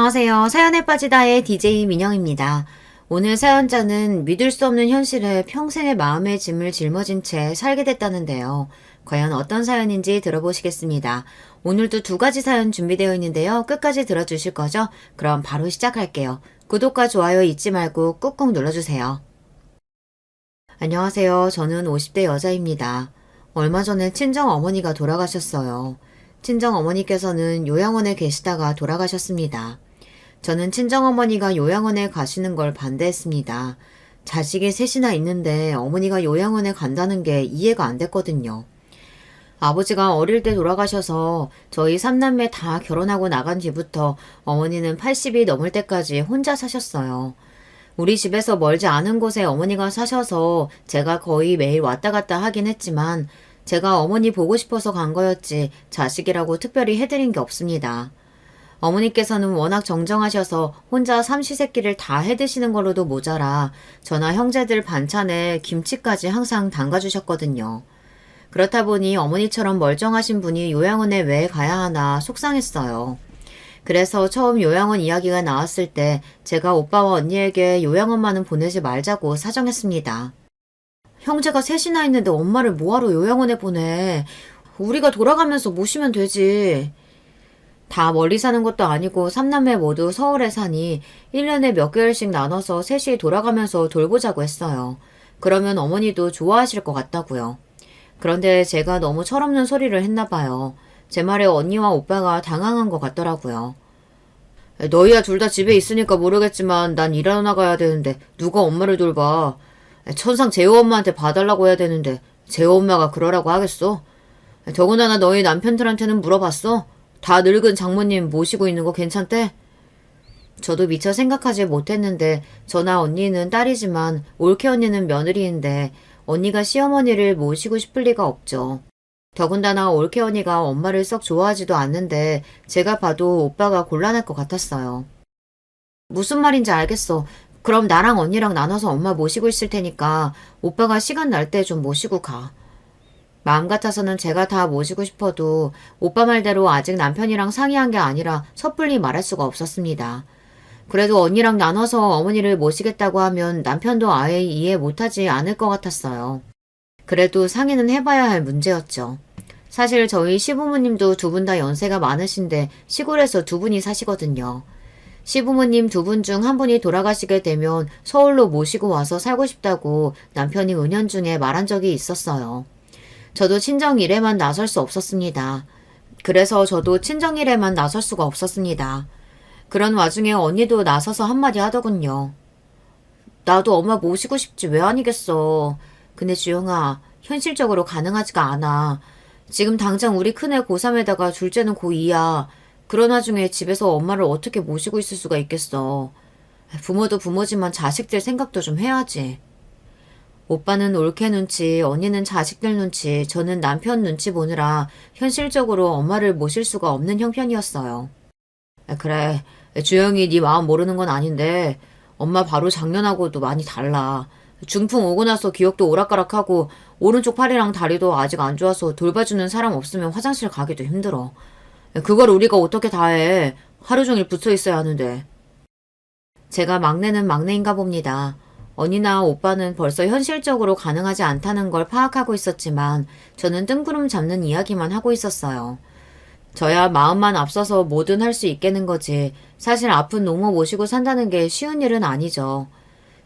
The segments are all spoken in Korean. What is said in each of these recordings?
안녕하세요. 사연에 빠지다의 DJ 민영입니다. 오늘 사연자는 믿을 수 없는 현실에 평생의 마음의 짐을 짊어진 채 살게 됐다는데요. 과연 어떤 사연인지 들어보시겠습니다. 오늘도 두 가지 사연 준비되어 있는데요. 끝까지 들어주실 거죠? 그럼 바로 시작할게요. 구독과 좋아요 잊지 말고 꾹꾹 눌러주세요. 안녕하세요. 저는 50대 여자입니다. 얼마 전에 친정 어머니가 돌아가셨어요. 친정 어머니께서는 요양원에 계시다가 돌아가셨습니다. 저는 친정어머니가 요양원에 가시는 걸 반대했습니다. 자식이 셋이나 있는데 어머니가 요양원에 간다는 게 이해가 안 됐거든요. 아버지가 어릴 때 돌아가셔서 저희 3남매 다 결혼하고 나간 뒤부터 어머니는 80이 넘을 때까지 혼자 사셨어요. 우리 집에서 멀지 않은 곳에 어머니가 사셔서 제가 거의 매일 왔다 갔다 하긴 했지만 제가 어머니 보고 싶어서 간 거였지 자식이라고 특별히 해드린 게 없습니다. 어머니께서는 워낙 정정하셔서 혼자 삼시세끼를 다 해드시는 걸로도 모자라 저나 형제들 반찬에 김치까지 항상 담가주셨거든요. 그렇다 보니 어머니처럼 멀쩡하신 분이 요양원에 왜 가야 하나 속상했어요. 그래서 처음 요양원 이야기가 나왔을 때 제가 오빠와 언니에게 요양원만은 보내지 말자고 사정했습니다. 형제가 셋이나 있는데 엄마를 뭐하러 요양원에 보내. 우리가 돌아가면서 모시면 되지. 다 멀리 사는 것도 아니고 3남매 모두 서울에 사니 1년에 몇 개월씩 나눠서 셋이 돌아가면서 돌보자고 했어요. 그러면 어머니도 좋아하실 것 같다고요. 그런데 제가 너무 철없는 소리를 했나 봐요. 제 말에 언니와 오빠가 당황한 것 같더라고요. 너희야 둘 다 집에 있으니까 모르겠지만 난 일하러 나가야 되는데 누가 엄마를 돌봐. 천상 재호 엄마한테 봐달라고 해야 되는데 재호 엄마가 그러라고 하겠어? 더군다나 너희 남편들한테는 물어봤어? 다 늙은 장모님 모시고 있는 거 괜찮대? 저도 미처 생각하지 못했는데 저나 언니는 딸이지만 올케 언니는 며느리인데 언니가 시어머니를 모시고 싶을 리가 없죠. 더군다나 올케 언니가 엄마를 썩 좋아하지도 않는데 제가 봐도 오빠가 곤란할 것 같았어요. 무슨 말인지 알겠어. 그럼 나랑 언니랑 나눠서 엄마 모시고 있을 테니까 오빠가 시간 날 때 좀 모시고 가. 마음 같아서는 제가 다 모시고 싶어도 오빠 말대로 아직 남편이랑 상의한 게 아니라 섣불리 말할 수가 없었습니다. 그래도 언니랑 나눠서 어머니를 모시겠다고 하면 남편도 아예 이해 못하지 않을 것 같았어요. 그래도 상의는 해봐야 할 문제였죠. 사실 저희 시부모님도 두 분 다 연세가 많으신데 시골에서 두 분이 사시거든요. 시부모님 두 분 중 한 분이 돌아가시게 되면 서울로 모시고 와서 살고 싶다고 남편이 은연중에 말한 적이 있었어요. 저도 친정일에만 나설 수 없었습니다. 그래서 저도 친정일에만 나설 수가 없었습니다. 그런 와중에 언니도 나서서 한마디 하더군요. 나도 엄마 모시고 싶지 왜 아니겠어. 근데 주영아, 현실적으로 가능하지가 않아. 지금 당장 우리 큰애 고3에다가 둘째는 고2야. 그런 와중에 집에서 엄마를 어떻게 모시고 있을 수가 있겠어. 부모도 부모지만 자식들 생각도 좀 해야지. 오빠는 올케 눈치, 언니는 자식들 눈치, 저는 남편 눈치 보느라 현실적으로 엄마를 모실 수가 없는 형편이었어요. 그래, 주영이 네 마음 모르는 건 아닌데 엄마 바로 작년하고도 많이 달라. 중풍 오고 나서 기억도 오락가락하고 오른쪽 팔이랑 다리도 아직 안 좋아서 돌봐주는 사람 없으면 화장실 가기도 힘들어. 그걸 우리가 어떻게 다 해. 하루 종일 붙어 있어야 하는데. 제가 막내는 막내인가 봅니다. 언니나 오빠는 벌써 현실적으로 가능하지 않다는 걸 파악하고 있었지만 저는 뜬구름 잡는 이야기만 하고 있었어요. 저야 마음만 앞서서 뭐든 할 수 있겠는 거지. 사실 아픈 노모 모시고 산다는 게 쉬운 일은 아니죠.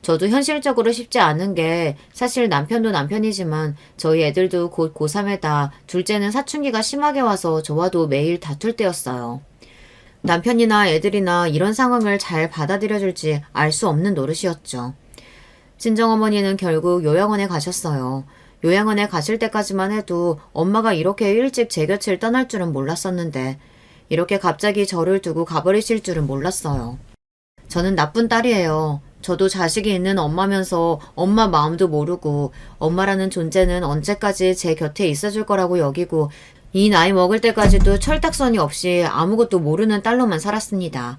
저도 현실적으로 쉽지 않은 게 사실 남편도 남편이지만 저희 애들도 곧 고3에다 둘째는 사춘기가 심하게 와서 저와도 매일 다툴 때였어요. 남편이나 애들이나 이런 상황을 잘 받아들여줄지 알 수 없는 노릇이었죠. 친정어머니는 결국 요양원에 가셨어요. 요양원에 가실 때까지만 해도 엄마가 이렇게 일찍 제 곁을 떠날 줄은 몰랐었는데 이렇게 갑자기 저를 두고 가버리실 줄은 몰랐어요. 저는 나쁜 딸이에요. 저도 자식이 있는 엄마면서 엄마 마음도 모르고 엄마라는 존재는 언제까지 제 곁에 있어줄 거라고 여기고 이 나이 먹을 때까지도 철딱서니 없이 아무것도 모르는 딸로만 살았습니다.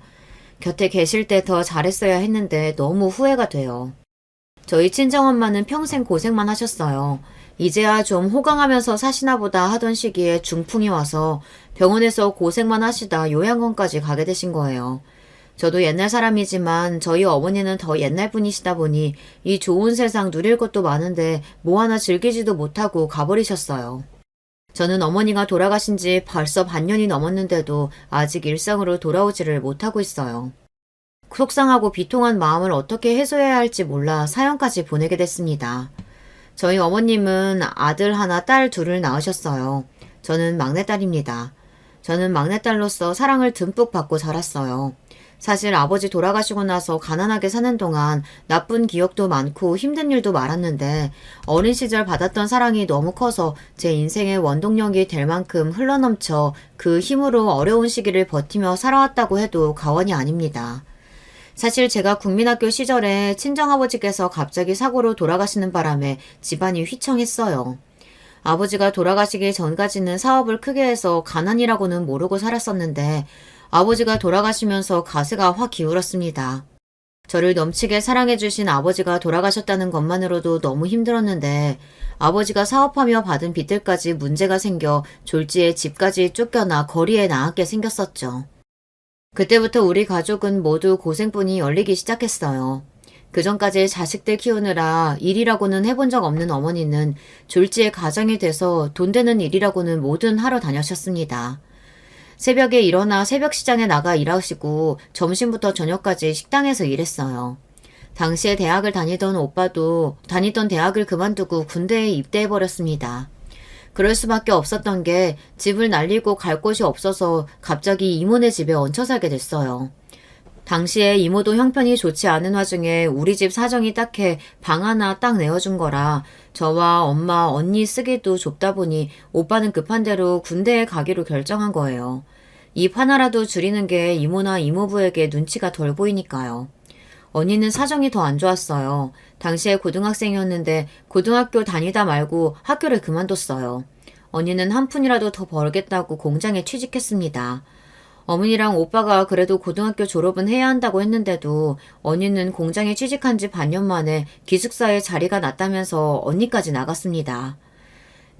곁에 계실 때 더 잘했어야 했는데 너무 후회가 돼요. 저희 친정엄마는 평생 고생만 하셨어요. 이제야 좀 호강하면서 사시나 보다 하던 시기에 중풍이 와서 병원에서 고생만 하시다 요양원까지 가게 되신 거예요. 저도 옛날 사람이지만 저희 어머니는 더 옛날 분이시다 보니 이 좋은 세상 누릴 것도 많은데 뭐 하나 즐기지도 못하고 가버리셨어요. 저는 어머니가 돌아가신 지 벌써 반년이 넘었는데도 아직 일상으로 돌아오지를 못하고 있어요. 속상하고 비통한 마음을 어떻게 해소해야 할지 몰라 사연까지 보내게 됐습니다. 저희 어머님은 아들 하나, 딸 둘을 낳으셨어요. 저는 막내딸입니다. 저는 막내딸로서 사랑을 듬뿍 받고 자랐어요. 사실 아버지 돌아가시고 나서 가난하게 사는 동안 나쁜 기억도 많고 힘든 일도 많았는데 어린 시절 받았던 사랑이 너무 커서 제 인생의 원동력이 될 만큼 흘러넘쳐 그 힘으로 어려운 시기를 버티며 살아왔다고 해도 과언이 아닙니다. 사실 제가 국민학교 시절에 친정아버지께서 갑자기 사고로 돌아가시는 바람에 집안이 휘청했어요. 아버지가 돌아가시기 전까지는 사업을 크게 해서 가난이라고는 모르고 살았었는데 아버지가 돌아가시면서 가세가 확 기울었습니다. 저를 넘치게 사랑해주신 아버지가 돌아가셨다는 것만으로도 너무 힘들었는데 아버지가 사업하며 받은 빚들까지 문제가 생겨 졸지에 집까지 쫓겨나 거리에 나앉게 생겼었죠. 그때부터 우리 가족은 모두 고생뿐이 열리기 시작했어요. 그전까지 자식들 키우느라 일이라고는 해본 적 없는 어머니는 졸지에 가정이 돼서 돈 되는 일이라고는 뭐든 하러 다녀셨습니다. 새벽에 일어나 새벽 시장에 나가 일하시고 점심부터 저녁까지 식당에서 일했어요. 당시에 대학을 다니던 오빠도 다니던 대학을 그만두고 군대에 입대해버렸습니다. 그럴 수밖에 없었던 게 집을 날리고 갈 곳이 없어서 갑자기 이모네 집에 얹혀 살게 됐어요. 당시에 이모도 형편이 좋지 않은 와중에 우리 집 사정이 딱해 방 하나 딱 내어준 거라 저와 엄마, 언니 쓰기도 좁다 보니 오빠는 급한 대로 군대에 가기로 결정한 거예요. 입 하나라도 줄이는 게 이모나 이모부에게 눈치가 덜 보이니까요. 언니는 사정이 더 안 좋았어요. 당시에 고등학생이었는데 고등학교 다니다 말고 학교를 그만뒀어요. 언니는 한 푼이라도 더 벌겠다고 공장에 취직했습니다. 어머니랑 오빠가 그래도 고등학교 졸업은 해야 한다고 했는데도 언니는 공장에 취직한 지 반년 만에 기숙사에 자리가 났다면서 언니까지 나갔습니다.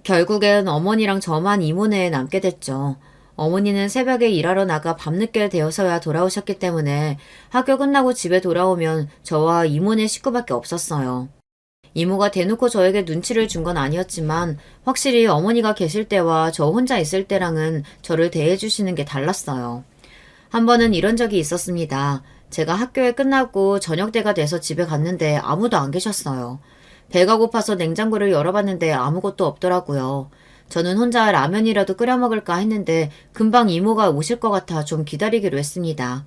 결국엔 어머니랑 저만 이모네에 남게 됐죠. 어머니는 새벽에 일하러 나가 밤늦게 되어서야 돌아오셨기 때문에 학교 끝나고 집에 돌아오면 저와 이모네 식구밖에 없었어요. 이모가 대놓고 저에게 눈치를 준 건 아니었지만 확실히 어머니가 계실 때와 저 혼자 있을 때랑은 저를 대해주시는 게 달랐어요. 한 번은 이런 적이 있었습니다. 제가 학교에 끝나고 저녁 때가 돼서 집에 갔는데 아무도 안 계셨어요. 배가 고파서 냉장고를 열어봤는데 아무것도 없더라고요. 저는 혼자 라면이라도 끓여 먹을까 했는데 금방 이모가 오실 것 같아 좀 기다리기로 했습니다.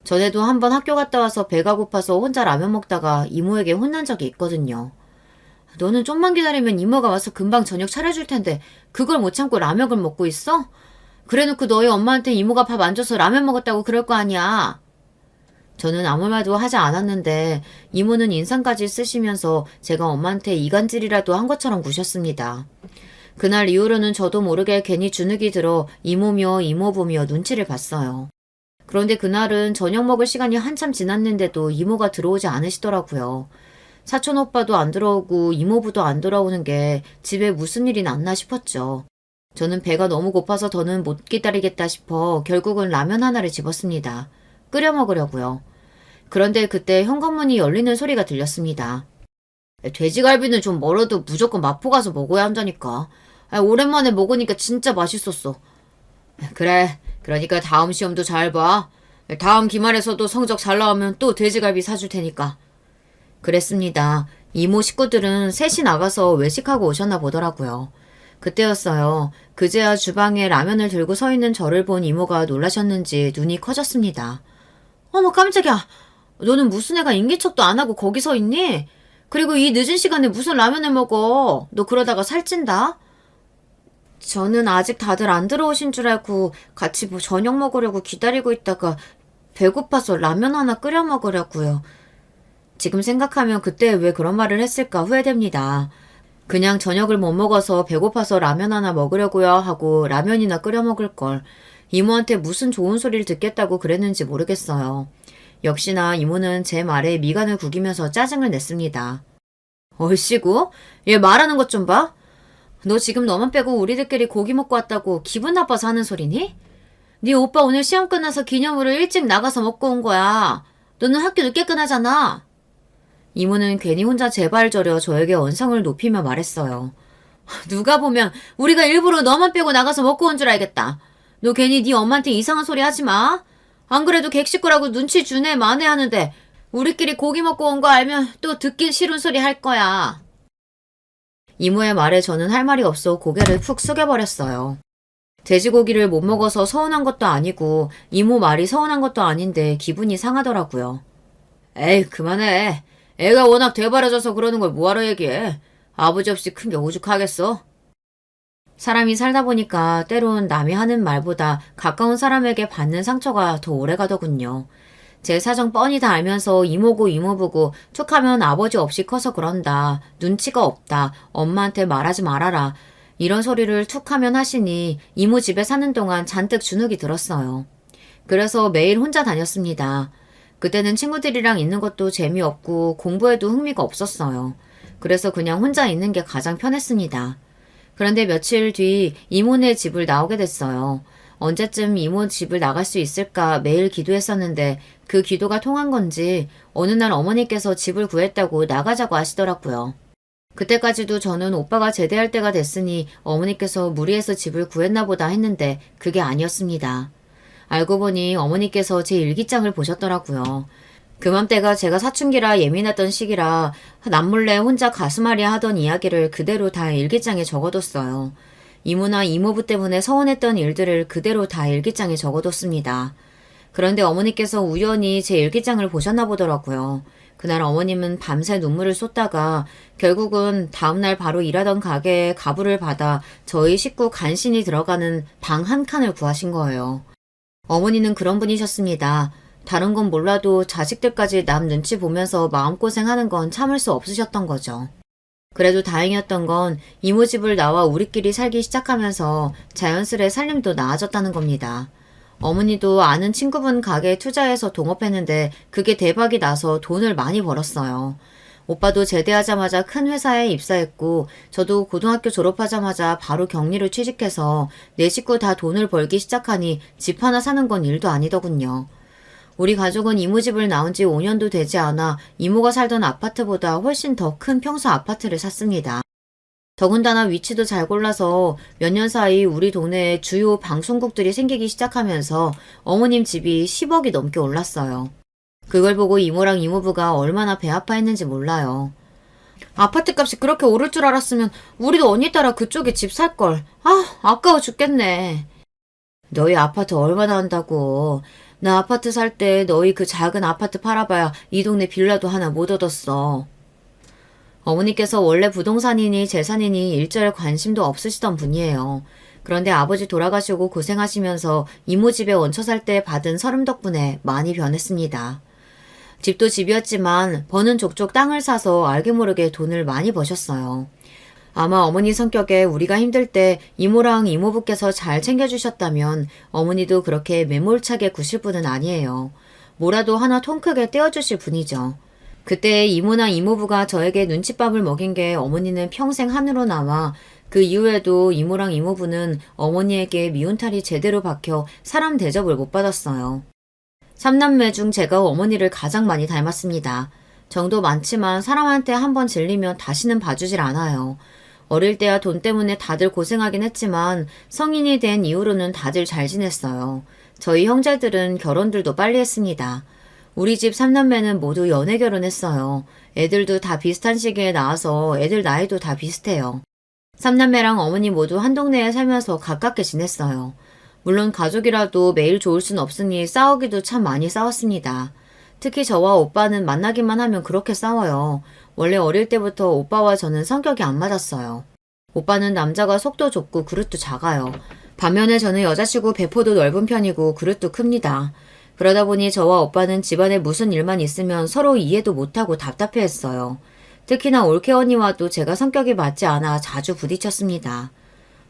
전에도 한번 학교 갔다 와서 배가 고파서 혼자 라면 먹다가 이모에게 혼난 적이 있거든요. 너는 좀만 기다리면 이모가 와서 금방 저녁 차려줄 텐데 그걸 못 참고 라면을 먹고 있어? 그래놓고 너희 엄마한테 이모가 밥 안 줘서 라면 먹었다고 그럴 거 아니야. 저는 아무 말도 하지 않았는데 이모는 인상까지 쓰시면서 제가 엄마한테 이간질이라도 한 것처럼 구셨습니다. 그날 이후로는 저도 모르게 괜히 주눅이 들어 이모며 이모부며 눈치를 봤어요. 그런데 그날은 저녁 먹을 시간이 한참 지났는데도 이모가 들어오지 않으시더라고요. 사촌 오빠도 안 들어오고 이모부도 안 돌아오는 게 집에 무슨 일이 났나 싶었죠. 저는 배가 너무 고파서 더는 못 기다리겠다 싶어 결국은 라면 하나를 집었습니다. 끓여 먹으려고요. 그런데 그때 현관문이 열리는 소리가 들렸습니다. 돼지갈비는 좀 멀어도 무조건 마포 가서 먹어야 한다니까. 오랜만에 먹으니까 진짜 맛있었어. 그래, 그러니까 다음 시험도 잘 봐. 다음 기말에서도 성적 잘 나오면 또 돼지갈비 사줄 테니까. 그랬습니다. 이모 식구들은 셋이 나가서 외식하고 오셨나 보더라고요. 그때였어요. 그제야 주방에 라면을 들고 서 있는 저를 본 이모가 놀라셨는지 눈이 커졌습니다. 어머 깜짝이야. 너는 무슨 애가 인기척도 안 하고 거기 서 있니? 그리고 이 늦은 시간에 무슨 라면을 먹어? 너 그러다가 살찐다? 저는 아직 다들 안 들어오신 줄 알고 같이 저녁 먹으려고 기다리고 있다가 배고파서 라면 하나 끓여 먹으려고요. 지금 생각하면 그때 왜 그런 말을 했을까 후회됩니다. 그냥 저녁을 못 먹어서 배고파서 라면 하나 먹으려고요 하고 라면이나 끓여 먹을 걸. 이모한테 무슨 좋은 소리를 듣겠다고 그랬는지 모르겠어요. 역시나 이모는 제 말에 미간을 구기면서 짜증을 냈습니다. 얼씨구? 얘 말하는 것 좀 봐. 너 지금 너만 빼고 우리들끼리 고기 먹고 왔다고 기분 나빠서 하는 소리니? 네 오빠 오늘 시험 끝나서 기념으로 일찍 나가서 먹고 온 거야. 너는 학교 늦게 끝나잖아. 이모는 괜히 혼자 제발 저려 저에게 언성을 높이며 말했어요. 누가 보면 우리가 일부러 너만 빼고 나가서 먹고 온 줄 알겠다. 너 괜히 네 엄마한테 이상한 소리 하지 마. 안 그래도 객식구라고 눈치 주네 마네 하는데 우리끼리 고기 먹고 온 거 알면 또 듣기 싫은 소리 할 거야. 이모의 말에 저는 할 말이 없어 고개를 푹 숙여버렸어요. 돼지고기를 못 먹어서 서운한 것도 아니고 이모 말이 서운한 것도 아닌데 기분이 상하더라고요. 에이 그만해. 애가 워낙 돼버려져서 그러는 걸 뭐하러 얘기해. 아버지 없이 큰 게 오죽하겠어? 사람이 살다 보니까 때론 남이 하는 말보다 가까운 사람에게 받는 상처가 더 오래가더군요. 제 사정 뻔히 다 알면서 이모고 이모부고 툭하면 아버지 없이 커서 그런다. 눈치가 없다. 엄마한테 말하지 말아라. 이런 소리를 툭하면 하시니 이모 집에 사는 동안 잔뜩 주눅이 들었어요. 그래서 매일 혼자 다녔습니다. 그때는 친구들이랑 있는 것도 재미없고 공부에도 흥미가 없었어요. 그래서 그냥 혼자 있는 게 가장 편했습니다. 그런데 며칠 뒤 이모네 집을 나오게 됐어요. 언제쯤 이모 집을 나갈 수 있을까 매일 기도했었는데 그 기도가 통한 건지 어느 날 어머니께서 집을 구했다고 나가자고 하시더라고요. 그때까지도 저는 오빠가 제대할 때가 됐으니 어머니께서 무리해서 집을 구했나 보다 했는데 그게 아니었습니다. 알고 보니 어머니께서 제 일기장을 보셨더라고요. 그맘때가 제가 사춘기라 예민했던 시기라 남몰래 혼자 가슴앓이 하던 이야기를 그대로 다 일기장에 적어뒀어요. 이모나 이모부 때문에 서운했던 일들을 그대로 다 일기장에 적어뒀습니다. 그런데 어머니께서 우연히 제 일기장을 보셨나 보더라고요. 그날 어머님은 밤새 눈물을 쏟다가 결국은 다음날 바로 일하던 가게에 가부를 받아 저희 식구 간신히 들어가는 방 한 칸을 구하신 거예요. 어머니는 그런 분이셨습니다. 다른 건 몰라도 자식들까지 남 눈치 보면서 마음고생하는 건 참을 수 없으셨던 거죠. 그래도 다행이었던 건 이모 집을 나와 우리끼리 살기 시작하면서 자연스레 살림도 나아졌다는 겁니다. 어머니도 아는 친구분 가게에 투자해서 동업했는데 그게 대박이 나서 돈을 많이 벌었어요. 오빠도 제대하자마자 큰 회사에 입사했고 저도 고등학교 졸업하자마자 바로 격리로 취직해서 내 식구 다 돈을 벌기 시작하니 집 하나 사는 건 일도 아니더군요. 우리 가족은 이모 집을 나온 지 5년도 되지 않아 이모가 살던 아파트보다 훨씬 더 큰 평수 아파트를 샀습니다. 더군다나 위치도 잘 골라서 몇 년 사이 우리 동네에 주요 방송국들이 생기기 시작하면서 어머님 집이 10억이 넘게 올랐어요. 그걸 보고 이모랑 이모부가 얼마나 배 아파했는지 몰라요. 아파트 값이 그렇게 오를 줄 알았으면 우리도 언니 따라 그쪽에 집 살걸. 아까워 죽겠네. 너희 아파트 얼마나 한다고. 나 아파트 살 때 너희 그 작은 아파트 팔아봐야 이 동네 빌라도 하나 못 얻었어. 어머니께서 원래 부동산이니 재산이니 일절 관심도 없으시던 분이에요. 그런데 아버지 돌아가시고 고생하시면서 이모 집에 얹혀 살 때 받은 서름 덕분에 많이 변했습니다. 집도 집이었지만 버는 족족 땅을 사서 알게 모르게 돈을 많이 버셨어요. 아마 어머니 성격에 우리가 힘들 때 이모랑 이모부께서 잘 챙겨주셨다면 어머니도 그렇게 매몰차게 구실 분은 아니에요. 뭐라도 하나 통 크게 떼어주실 분이죠. 그때 이모나 이모부가 저에게 눈칫밥을 먹인 게 어머니는 평생 한으로 남아 그 이후에도 이모랑 이모부는 어머니에게 미운탈이 제대로 박혀 사람 대접을 못 받았어요. 삼남매 중 제가 어머니를 가장 많이 닮았습니다. 정도 많지만 사람한테 한번 질리면 다시는 봐주질 않아요. 어릴 때야 돈 때문에 다들 고생하긴 했지만 성인이 된 이후로는 다들 잘 지냈어요. 저희 형제들은 결혼들도 빨리 했습니다. 우리 집 삼남매는 모두 연애 결혼했어요. 애들도 다 비슷한 시기에 낳아서 애들 나이도 다 비슷해요. 삼남매랑 어머니 모두 한 동네에 살면서 가깝게 지냈어요. 물론 가족이라도 매일 좋을 순 없으니 싸우기도 참 많이 싸웠습니다. 특히 저와 오빠는 만나기만 하면 그렇게 싸워요. 원래 어릴 때부터 오빠와 저는 성격이 안 맞았어요. 오빠는 남자가 속도 좁고 그릇도 작아요. 반면에 저는 여자치고 배포도 넓은 편이고 그릇도 큽니다. 그러다 보니 저와 오빠는 집안에 무슨 일만 있으면 서로 이해도 못하고 답답해했어요. 특히나 올케 언니와도 제가 성격이 맞지 않아 자주 부딪혔습니다.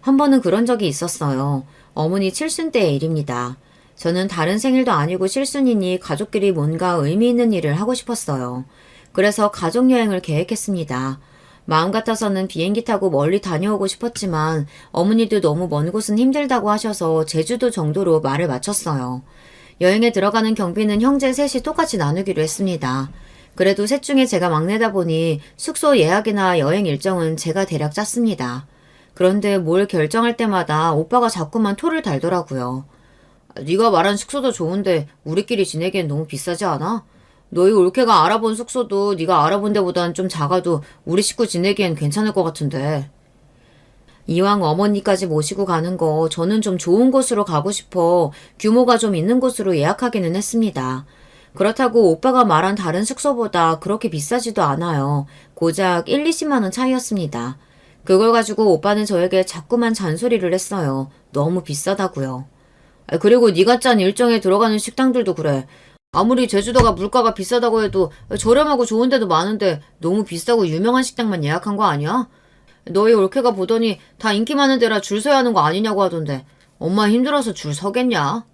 한 번은 그런 적이 있었어요. 어머니 칠순 때의 일입니다. 저는 다른 생일도 아니고 칠순이니 가족끼리 뭔가 의미 있는 일을 하고 싶었어요. 그래서 가족여행을 계획했습니다. 마음 같아서는 비행기 타고 멀리 다녀오고 싶었지만 어머니도 너무 먼 곳은 힘들다고 하셔서 제주도 정도로 말을 마쳤어요. 여행에 들어가는 경비는 형제 셋이 똑같이 나누기로 했습니다. 그래도 셋 중에 제가 막내다 보니 숙소 예약이나 여행 일정은 제가 대략 짰습니다. 그런데 뭘 결정할 때마다 오빠가 자꾸만 토를 달더라고요. 네가 말한 숙소도 좋은데 우리끼리 지내기엔 너무 비싸지 않아? 너희 올케가 알아본 숙소도 네가 알아본 데보단 좀 작아도 우리 식구 지내기엔 괜찮을 것 같은데. 이왕 어머니까지 모시고 가는 거 저는 좀 좋은 곳으로 가고 싶어 규모가 좀 있는 곳으로 예약하기는 했습니다. 그렇다고 오빠가 말한 다른 숙소보다 그렇게 비싸지도 않아요. 고작 1, 20만 원 차이였습니다. 그걸 가지고 오빠는 저에게 자꾸만 잔소리를 했어요. 너무 비싸다고요. 그리고 네가 짠 일정에 들어가는 식당들도 그래. 아무리 제주도가 물가가 비싸다고 해도 저렴하고 좋은 데도 많은데 너무 비싸고 유명한 식당만 예약한 거 아니야? 너희 올케가 보더니 다 인기 많은 데라 줄 서야 하는 거 아니냐고 하던데 엄마 힘들어서 줄 서겠냐?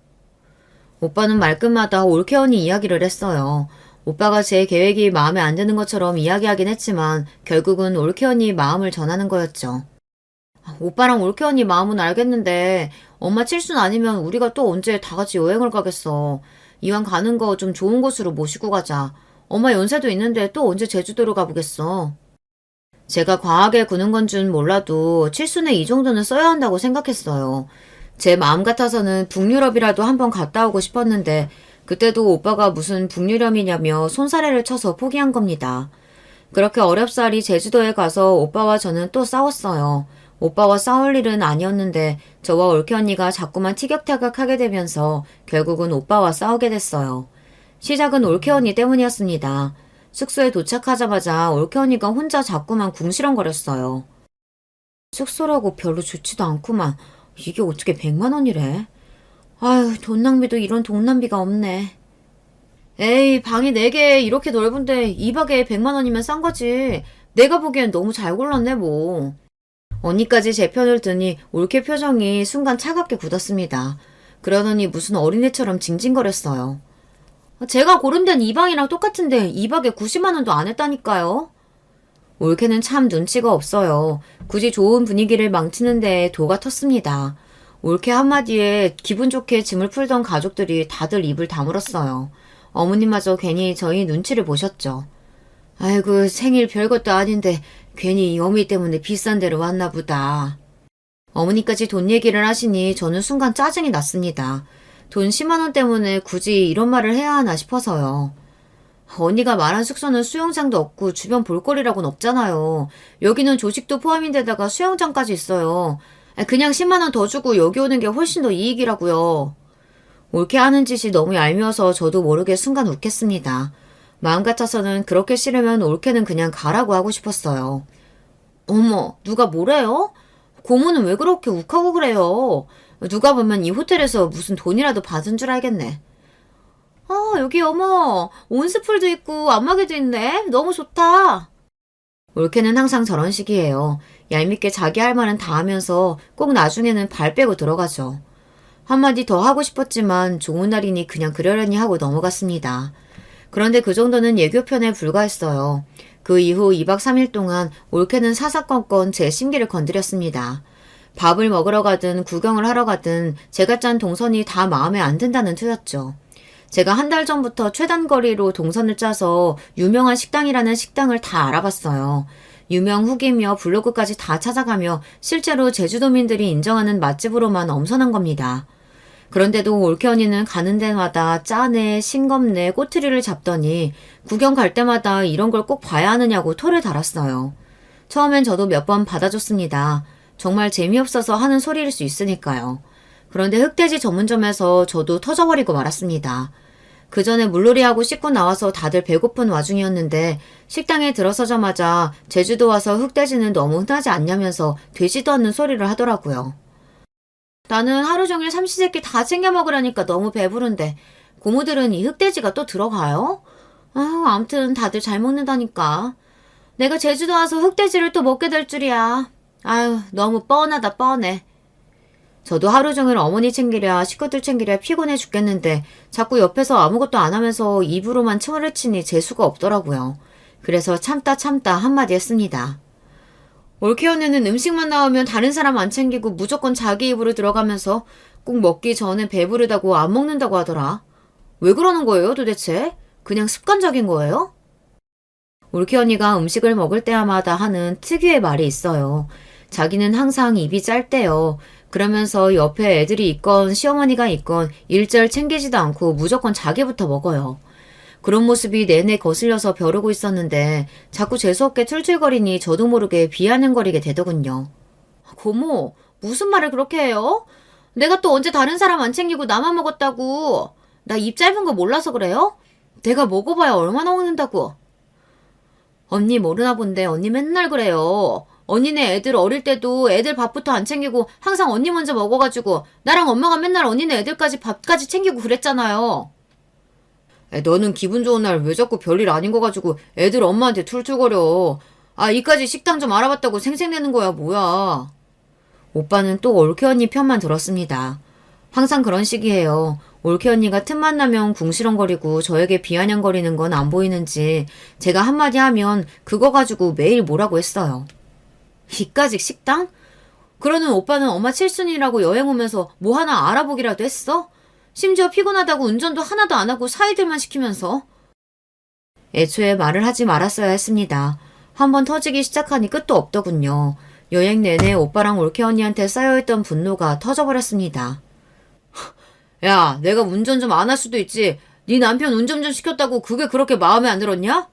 오빠는 말끝마다 올케 언니 이야기를 했어요. 오빠가 제 계획이 마음에 안 드는 것처럼 이야기하긴 했지만 결국은 올케 언니 마음을 전하는 거였죠. 오빠랑 올케 언니 마음은 알겠는데 엄마 칠순 아니면 우리가 또 언제 다 같이 여행을 가겠어. 이왕 가는 거 좀 좋은 곳으로 모시고 가자. 엄마 연세도 있는데 또 언제 제주도로 가보겠어. 제가 과하게 구는 건 줄 몰라도 칠순에 이 정도는 써야 한다고 생각했어요. 제 마음 같아서는 북유럽이라도 한번 갔다 오고 싶었는데 그때도 오빠가 무슨 북유럽이냐며 손사래를 쳐서 포기한 겁니다. 그렇게 어렵사리 제주도에 가서 오빠와 저는 또 싸웠어요. 오빠와 싸울 일은 아니었는데 저와 올케 언니가 자꾸만 티격태격하게 되면서 결국은 오빠와 싸우게 됐어요. 시작은 올케 언니 때문이었습니다. 숙소에 도착하자마자 올케 언니가 혼자 자꾸만 궁시렁거렸어요. 숙소라고 별로 좋지도 않구만. 이게 어떻게 100만 원이래? 아유, 돈 낭비도 이런 돈 낭비가 없네. 에이, 방이 4개 이렇게 넓은데 2박에 100만 원이면 싼 거지. 내가 보기엔 너무 잘 골랐네 뭐. 언니까지 제 편을 드니 올케 표정이 순간 차갑게 굳었습니다. 그러더니 무슨 어린애처럼 징징거렸어요. 제가 고른 데는 이 방이랑 똑같은데 2박에 90만 원도 안 했다니까요. 올케는 참 눈치가 없어요. 굳이 좋은 분위기를 망치는 데에 도가 텄습니다. 올케 한마디에 기분 좋게 짐을 풀던 가족들이 다들 입을 다물었어요. 어머님마저 괜히 저희 눈치를 보셨죠. 아이고 생일 별것도 아닌데 괜히 어미 때문에 비싼 데로 왔나 보다. 어머니까지 돈 얘기를 하시니 저는 순간 짜증이 났습니다. 돈 10만 원 때문에 굳이 이런 말을 해야 하나 싶어서요. 언니가 말한 숙소는 수영장도 없고 주변 볼거리라고는 없잖아요. 여기는 조식도 포함인데다가 수영장까지 있어요. 그냥 10만 원 더 주고 여기 오는 게 훨씬 더 이익이라고요. 올케 하는 짓이 너무 얄미워서 저도 모르게 순간 욱했습니다. 마음 같아서는 그렇게 싫으면 올케는 그냥 가라고 하고 싶었어요. 어머, 누가 뭐래요? 고모는 왜 그렇게 욱하고 그래요? 누가 보면 이 호텔에서 무슨 돈이라도 받은 줄 알겠네. 여기 어머, 온스풀도 있고 안마기도 있네. 너무 좋다. 올케는 항상 저런 식이에요. 얄밉게 자기 할 말은 다 하면서 꼭 나중에는 발 빼고 들어가죠. 한마디 더 하고 싶었지만 좋은 날이니 그냥 그러려니 하고 넘어갔습니다. 그런데 그 정도는 예교편에 불과했어요. 그 이후 2박 3일 동안 올케는 사사건건 제 심기를 건드렸습니다. 밥을 먹으러 가든 구경을 하러 가든 제가 짠 동선이 다 마음에 안 든다는 투였죠. 제가 한 달 전부터 최단거리로 동선을 짜서 유명한 식당이라는 식당을 다 알아봤어요. 유명 후기며 블로그까지 다 찾아가며 실제로 제주도민들이 인정하는 맛집으로만 엄선한 겁니다. 그런데도 올케 언니는 가는 데마다 짜네, 싱겁네, 꼬투리를 잡더니 구경 갈 때마다 이런 걸 꼭 봐야 하느냐고 토를 달았어요. 처음엔 저도 몇 번 받아줬습니다. 정말 재미없어서 하는 소리일 수 있으니까요. 그런데 흑돼지 전문점에서 저도 터져버리고 말았습니다. 그 전에 물놀이하고 씻고 나와서 다들 배고픈 와중이었는데 식당에 들어서자마자 제주도 와서 흑돼지는 너무 흔하지 않냐면서 되지도 않는 소리를 하더라고요. 나는 하루 종일 삼시세끼 다 챙겨 먹으라니까 너무 배부른데 고모들은 이 흑돼지가 또 들어가요? 아무튼 다들 잘 먹는다니까. 내가 제주도 와서 흑돼지를 또 먹게 될 줄이야. 아유, 너무 뻔하다 뻔해. 저도 하루 종일 어머니 챙기랴 식구들 챙기랴 피곤해 죽겠는데 자꾸 옆에서 아무것도 안 하면서 입으로만 침을 치니 재수가 없더라고요. 그래서 참다 한마디 했습니다. 올케 언니는 음식만 나오면 다른 사람 안 챙기고 무조건 자기 입으로 들어가면서 꼭 먹기 전에 배부르다고 안 먹는다고 하더라. 왜 그러는 거예요, 도대체? 그냥 습관적인 거예요? 올케 언니가 음식을 먹을 때마다 하는 특유의 말이 있어요. 자기는 항상 입이 짧대요. 그러면서 옆에 애들이 있건 시어머니가 있건 일절 챙기지도 않고 무조건 자기부터 먹어요. 그런 모습이 내내 거슬려서 벼르고 있었는데 자꾸 재수없게 툴툴거리니 저도 모르게 비아냥거리게 되더군요. 고모, 무슨 말을 그렇게 해요? 내가 또 언제 다른 사람 안 챙기고 나만 먹었다고. 나 입 짧은 거 몰라서 그래요? 내가 먹어봐야 얼마나 먹는다고. 언니 모르나 본데 언니 맨날 그래요. 언니네 애들 어릴 때도 애들 밥부터 안 챙기고 항상 언니 먼저 먹어가지고 나랑 엄마가 맨날 언니네 애들까지 밥까지 챙기고 그랬잖아요. 너는 기분 좋은 날 왜 자꾸 별일 아닌 거 가지고 애들 엄마한테 툴툴거려. 아, 이까지 식당 좀 알아봤다고 생색내는 거야, 뭐야. 오빠는 또 올케 언니 편만 들었습니다. 항상 그런 식이에요. 올케 언니가 틈만 나면 궁시렁거리고 저에게 비아냥거리는 건 안 보이는지 제가 한마디 하면 그거 가지고 매일 뭐라고 했어요. 이까짓 식당? 그러는 오빠는 엄마 칠순이라고 여행 오면서 뭐 하나 알아보기라도 했어? 심지어 피곤하다고 운전도 하나도 안 하고 사이들만 시키면서. 애초에 말을 하지 말았어야 했습니다. 한번 터지기 시작하니 끝도 없더군요. 여행 내내 오빠랑 올케 언니한테 쌓여있던 분노가 터져버렸습니다. 야, 내가 운전 좀 안 할 수도 있지. 네 남편 운전 좀 시켰다고 그게 그렇게 마음에 안 들었냐?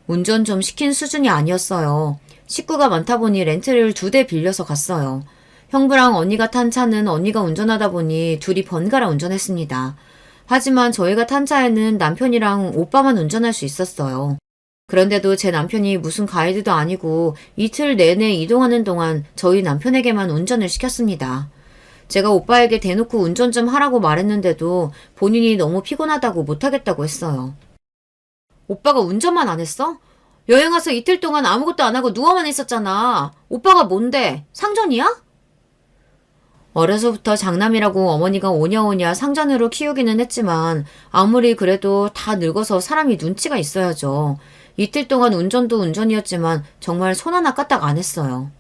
운전 좀 시킨 수준이 아니었어요. 식구가 많다 보니 렌트를 2대 빌려서 갔어요. 형부랑 언니가 탄 차는 언니가 운전하다 보니 둘이 번갈아 운전했습니다. 하지만 저희가 탄 차에는 남편이랑 오빠만 운전할 수 있었어요. 그런데도 제 남편이 무슨 가이드도 아니고 이틀 내내 이동하는 동안 저희 남편에게만 운전을 시켰습니다. 제가 오빠에게 대놓고 운전 좀 하라고 말했는데도 본인이 너무 피곤하다고 못하겠다고 했어요. 오빠가 운전만 안 했어? 여행 와서 이틀 동안 아무것도 안 하고 누워만 있었잖아. 오빠가 뭔데? 상전이야? 어려서부터 장남이라고 어머니가 오냐오냐 상전으로 키우기는 했지만 아무리 그래도 다 늙어서 사람이 눈치가 있어야죠. 이틀 동안 운전도 운전이었지만 정말 손 하나 까딱 안 했어요.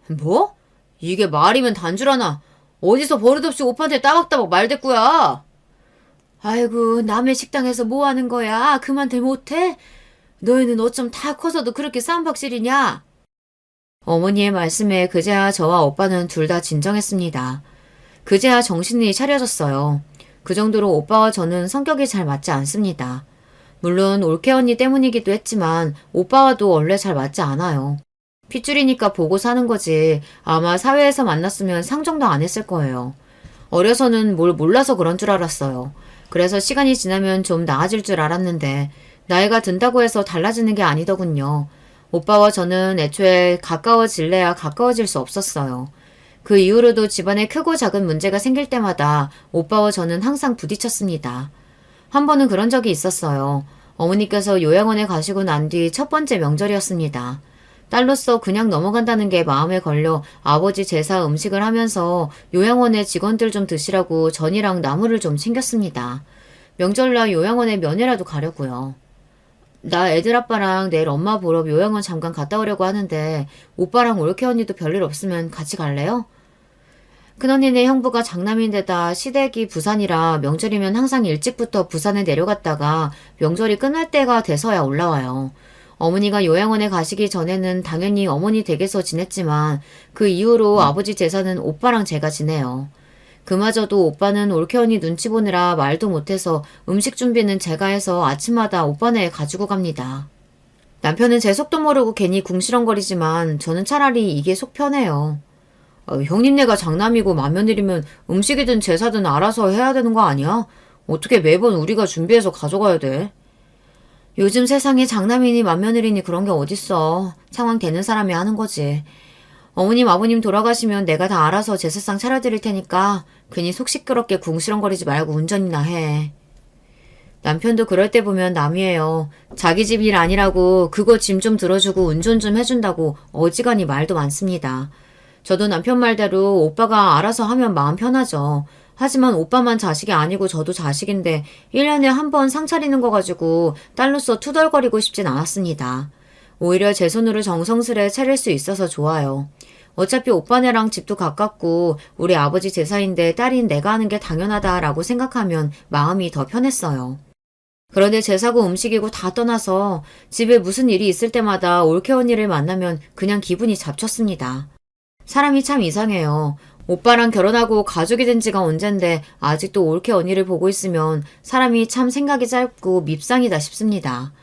뭐? 이게 말이면 단줄하나. 어디서 버릇없이 오빠한테 따박따박 말대꾸야. 아이고, 남의 식당에서 뭐 하는 거야? 그만들 못해? 너희는 어쩜 다 커서도 그렇게 쌈박질이냐? 어머니의 말씀에 그제야 저와 오빠는 둘 다 진정했습니다. 그제야 정신이 차려졌어요. 그 정도로 오빠와 저는 성격이 잘 맞지 않습니다. 물론 올케 언니 때문이기도 했지만 오빠와도 원래 잘 맞지 않아요. 핏줄이니까 보고 사는 거지 아마 사회에서 만났으면 상정도 안 했을 거예요. 어려서는 뭘 몰라서 그런 줄 알았어요. 그래서 시간이 지나면 좀 나아질 줄 알았는데 나이가 든다고 해서 달라지는 게 아니더군요. 오빠와 저는 애초에 가까워질래야 가까워질 수 없었어요. 그 이후로도 집안에 크고 작은 문제가 생길 때마다 오빠와 저는 항상 부딪혔습니다. 한 번은 그런 적이 있었어요. 어머니께서 요양원에 가시고 난 뒤 첫 번째 명절이었습니다. 딸로서 그냥 넘어간다는 게 마음에 걸려 아버지 제사 음식을 하면서 요양원에 직원들 좀 드시라고 전이랑 나물을 좀 챙겼습니다. 명절날 요양원에 면회라도 가려고요. 나 애들 아빠랑 내일 엄마 보러 요양원 잠깐 갔다 오려고 하는데 오빠랑 올케 언니도 별일 없으면 같이 갈래요? 큰언니네 형부가 장남인데다 시댁이 부산이라 명절이면 항상 일찍부터 부산에 내려갔다가 명절이 끝날 때가 돼서야 올라와요. 어머니가 요양원에 가시기 전에는 당연히 어머니 댁에서 지냈지만 그 이후로 아버지 제사는 오빠랑 제가 지내요. 그마저도 오빠는 올케 언니 눈치 보느라 말도 못해서 음식 준비는 제가 해서 아침마다 오빠네 가지고 갑니다. 남편은 제 속도 모르고 괜히 궁시렁거리지만 저는 차라리 이게 속 편해요. 형님네가 장남이고 맏며느리면 음식이든 제사든 알아서 해야 되는 거 아니야? 어떻게 매번 우리가 준비해서 가져가야 돼? 요즘 세상에 장남이니 맏며느리니 그런 게 어딨어. 상황 되는 사람이 하는 거지. 어머님 아버님 돌아가시면 내가 다 알아서 제사상 차려드릴 테니까 괜히 속 시끄럽게 궁시렁거리지 말고 운전이나 해. 남편도 그럴 때 보면 남이에요. 자기 집 일 아니라고 그거 짐 좀 들어주고 운전 좀 해준다고 어지간히 말도 많습니다. 저도 남편 말대로 오빠가 알아서 하면 마음 편하죠. 하지만 오빠만 자식이 아니고 저도 자식인데 1년에 한 번 상 차리는 거 가지고 딸로서 투덜거리고 싶진 않았습니다. 오히려 제 손으로 정성스레 차릴 수 있어서 좋아요. 어차피 오빠네랑 집도 가깝고 우리 아버지 제사인데 딸인 내가 하는 게 당연하다라고 생각하면 마음이 더 편했어요. 그런데 제사고 음식이고 다 떠나서 집에 무슨 일이 있을 때마다 올케 언니를 만나면 그냥 기분이 잡쳤습니다. 사람이 참 이상해요. 오빠랑 결혼하고 가족이 된 지가 언젠데 아직도 올케 언니를 보고 있으면 사람이 참 생각이 짧고 밉상이다 싶습니다.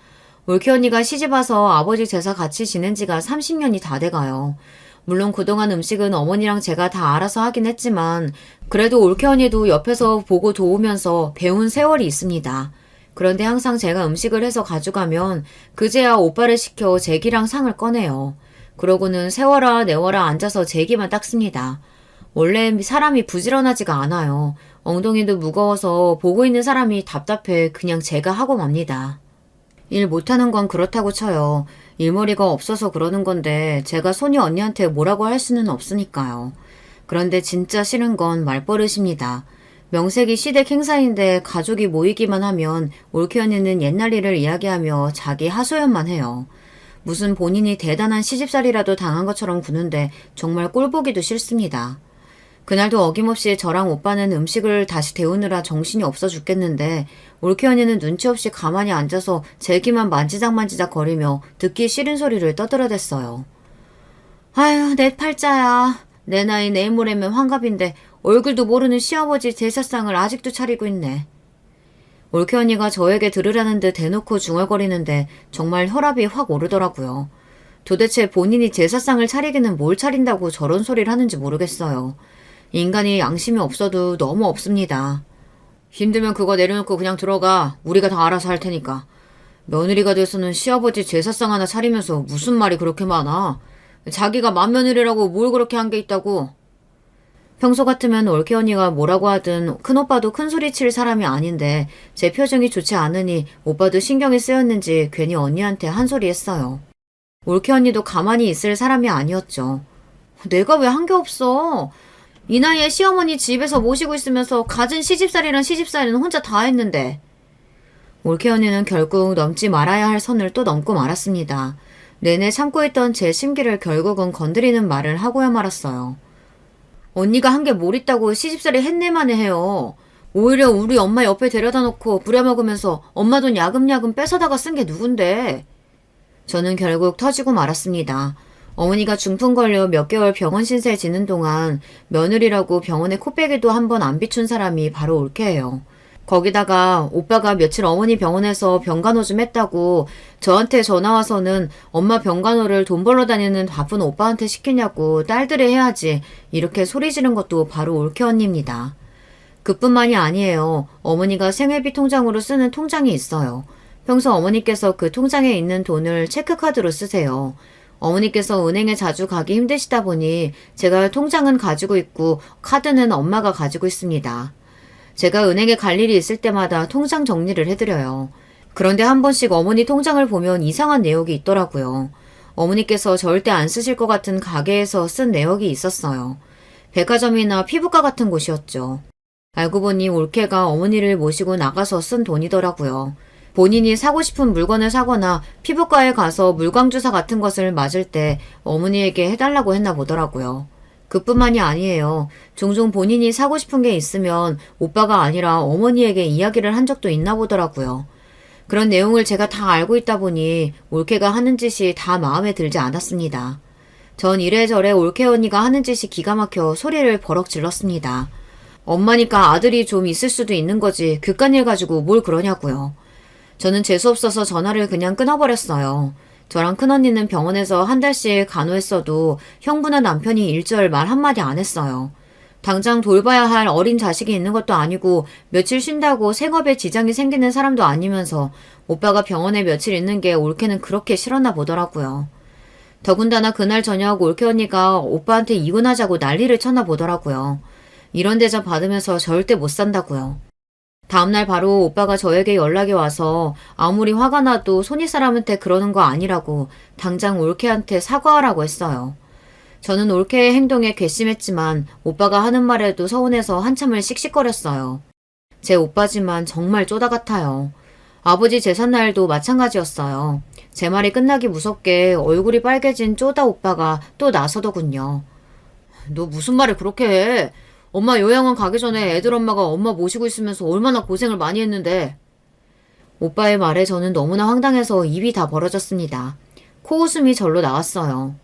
올케 언니가 시집와서 아버지 제사 같이 지낸 지가 30년이 다 돼가요. 물론 그동안 음식은 어머니랑 제가 다 알아서 하긴 했지만 그래도 올케 언니도 옆에서 보고 도우면서 배운 세월이 있습니다. 그런데 항상 제가 음식을 해서 가져가면 그제야 오빠를 시켜 제기랑 상을 꺼내요. 그러고는 세워라 내워라 앉아서 제기만 닦습니다. 원래 사람이 부지런하지가 않아요. 엉덩이도 무거워서 보고 있는 사람이 답답해 그냥 제가 하고 맙니다. 일 못하는 건 그렇다고 쳐요. 일머리가 없어서 그러는 건데 제가 소녀 언니한테 뭐라고 할 수는 없으니까요. 그런데 진짜 싫은 건 말버릇입니다. 명색이 시댁 행사인데 가족이 모이기만 하면 올케 언니는 옛날 일을 이야기하며 자기 하소연만 해요. 무슨 본인이 대단한 시집살이라도 당한 것처럼 구는데 정말 꼴보기도 싫습니다. 그날도 어김없이 저랑 오빠는 음식을 다시 데우느라 정신이 없어 죽겠는데 올케 언니는 눈치 없이 가만히 앉아서 제기만 만지작만지작 거리며 듣기 싫은 소리를 떠들어댔어요. 아유, 내 팔자야. 내 나이 내일 모레면 환갑인데 얼굴도 모르는 시아버지 제사상을 아직도 차리고 있네. 올케 언니가 저에게 들으라는 듯 대놓고 중얼거리는데 정말 혈압이 확 오르더라고요. 도대체 본인이 제사상을 차리기는 뭘 차린다고 저런 소리를 하는지 모르겠어요. 인간이 양심이 없어도 너무 없습니다. 힘들면 그거 내려놓고 그냥 들어가. 우리가 다 알아서 할 테니까. 며느리가 돼서는 시아버지 제사상 하나 차리면서 무슨 말이 그렇게 많아. 자기가 맏며느리라고 뭘 그렇게 한 게 있다고. 평소 같으면 올케 언니가 뭐라고 하든 큰오빠도 큰소리 칠 사람이 아닌데 제 표정이 좋지 않으니 오빠도 신경이 쓰였는지 괜히 언니한테 한 소리 했어요. 올케 언니도 가만히 있을 사람이 아니었죠. 내가 왜 한 게 없어? 이 나이에 시어머니 집에서 모시고 있으면서 갖은 시집살이랑 시집살이는 혼자 다 했는데. 올케 언니는 결국 넘지 말아야 할 선을 또 넘고 말았습니다. 내내 참고 있던 제 심기를 결국은 건드리는 말을 하고야 말았어요. 언니가 한 게 뭘 있다고 시집살이 했네만에 해요. 오히려 우리 엄마 옆에 데려다 놓고 부려먹으면서 엄마 돈 야금야금 뺏어다가 쓴 게 누군데. 저는 결국 터지고 말았습니다. 어머니가 중풍 걸려 몇 개월 병원 신세 지는 동안 며느리라고 병원에 코빼기도 한 번 안 비춘 사람이 바로 올케예요. 거기다가 오빠가 며칠 어머니 병원에서 병간호 좀 했다고 저한테 전화와서는 엄마 병간호를 돈 벌러 다니는 바쁜 오빠한테 시키냐고 딸들이 해야지 이렇게 소리 지른 것도 바로 올케 언니입니다. 그뿐만이 아니에요. 어머니가 생활비 통장으로 쓰는 통장이 있어요. 평소 어머니께서 그 통장에 있는 돈을 체크카드로 쓰세요. 어머니께서 은행에 자주 가기 힘드시다 보니 제가 통장은 가지고 있고 카드는 엄마가 가지고 있습니다. 제가 은행에 갈 일이 있을 때마다 통장 정리를 해드려요. 그런데 한 번씩 어머니 통장을 보면 이상한 내역이 있더라고요. 어머니께서 절대 안 쓰실 것 같은 가게에서 쓴 내역이 있었어요. 백화점이나 피부과 같은 곳이었죠. 알고 보니 올케가 어머니를 모시고 나가서 쓴 돈이더라고요. 본인이 사고 싶은 물건을 사거나 피부과에 가서 물광주사 같은 것을 맞을 때 어머니에게 해달라고 했나 보더라고요. 그뿐만이 아니에요. 종종 본인이 사고 싶은 게 있으면 오빠가 아니라 어머니에게 이야기를 한 적도 있나 보더라고요. 그런 내용을 제가 다 알고 있다 보니 올케가 하는 짓이 다 마음에 들지 않았습니다. 전 이래저래 올케 언니가 하는 짓이 기가 막혀 소리를 버럭 질렀습니다. 엄마니까 아들이 좀 있을 수도 있는 거지 그깟 일 가지고 뭘 그러냐고요. 저는 재수없어서 전화를 그냥 끊어버렸어요. 저랑 큰언니는 병원에서 한 달씩 간호했어도 형부나 남편이 일절 말 한마디 안 했어요. 당장 돌봐야 할 어린 자식이 있는 것도 아니고 며칠 쉰다고 생업에 지장이 생기는 사람도 아니면서 오빠가 병원에 며칠 있는 게 올케는 그렇게 싫었나 보더라고요. 더군다나 그날 저녁 올케 언니가 오빠한테 이혼하자고 난리를 쳤나 보더라고요. 이런 대접 받으면서 절대 못 산다고요. 다음날 바로 오빠가 저에게 연락이 와서 아무리 화가 나도 손이 사람한테 그러는 거 아니라고 당장 올케한테 사과하라고 했어요. 저는 올케의 행동에 괘씸했지만 오빠가 하는 말에도 서운해서 한참을 씩씩거렸어요. 제 오빠지만 정말 쪼다 같아요. 아버지 제삿날도 마찬가지였어요. 제 말이 끝나기 무섭게 얼굴이 빨개진 쪼다 오빠가 또 나서더군요. 너 무슨 말을 그렇게 해? 엄마 요양원 가기 전에 애들 엄마가 엄마 모시고 있으면서 얼마나 고생을 많이 했는데. 오빠의 말에 저는 너무나 황당해서 입이 다 벌어졌습니다. 코웃음이 절로 나왔어요.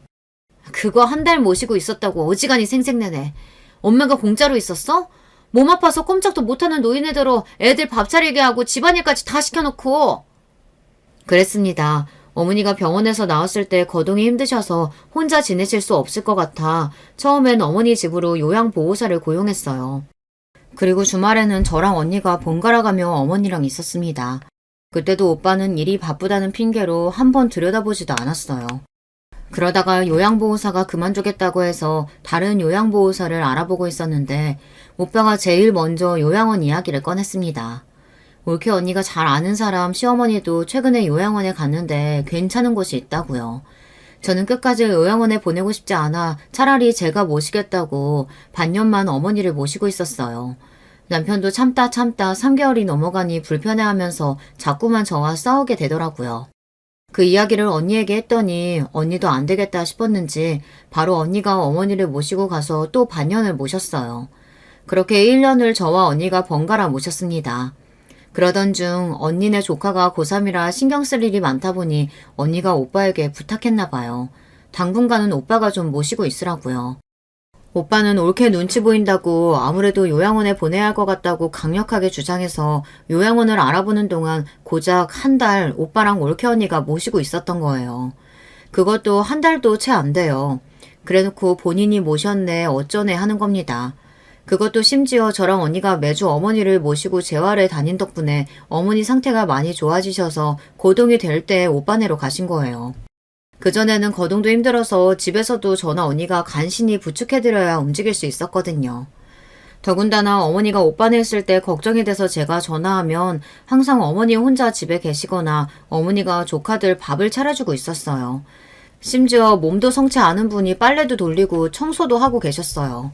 그거 한 달 모시고 있었다고 어지간히 생색내네. 엄마가 공짜로 있었어? 몸 아파서 꼼짝도 못하는 노인네대로 애들 밥 차리게 하고 집안일까지 다 시켜놓고. 그랬습니다. 어머니가 병원에서 나왔을 때 거동이 힘드셔서 혼자 지내실 수 없을 것 같아 처음엔 어머니 집으로 요양보호사를 고용했어요. 그리고 주말에는 저랑 언니가 번갈아 가며 어머니랑 있었습니다. 그때도 오빠는 일이 바쁘다는 핑계로 한 번 들여다보지도 않았어요. 그러다가 요양보호사가 그만두겠다고 해서 다른 요양보호사를 알아보고 있었는데 오빠가 제일 먼저 요양원 이야기를 꺼냈습니다. 올케 언니가 잘 아는 사람 시어머니도 최근에 요양원에 갔는데 괜찮은 곳이 있다고요. 저는 끝까지 요양원에 보내고 싶지 않아 차라리 제가 모시겠다고 반년만 어머니를 모시고 있었어요. 남편도 참다 3개월이 넘어가니 불편해하면서 자꾸만 저와 싸우게 되더라고요. 그 이야기를 언니에게 했더니 언니도 안 되겠다 싶었는지 바로 언니가 어머니를 모시고 가서 또 반년을 모셨어요. 그렇게 1년을 저와 언니가 번갈아 모셨습니다. 그러던 중 언니네 조카가 고3이라 신경 쓸 일이 많다 보니 언니가 오빠에게 부탁했나 봐요. 당분간은 오빠가 좀 모시고 있으라고요. 오빠는 옳게 눈치 보인다고 아무래도 요양원에 보내야 할 것 같다고 강력하게 주장해서 요양원을 알아보는 동안 고작 한 달 오빠랑 옳게 언니가 모시고 있었던 거예요. 그것도 한 달도 채 안 돼요. 그래놓고 본인이 모셨네 어쩌네 하는 겁니다. 그것도 심지어 저랑 언니가 매주 어머니를 모시고 재활에 다닌 덕분에 어머니 상태가 많이 좋아지셔서 고동이 될 때 오빠네로 가신 거예요. 그전에는 거동도 힘들어서 집에서도 저나 언니가 간신히 부축해드려야 움직일 수 있었거든요. 더군다나 어머니가 오빠네 있을 때 걱정이 돼서 제가 전화하면 항상 어머니 혼자 집에 계시거나 어머니가 조카들 밥을 차려주고 있었어요. 심지어 몸도 성치 않은 분이 빨래도 돌리고 청소도 하고 계셨어요.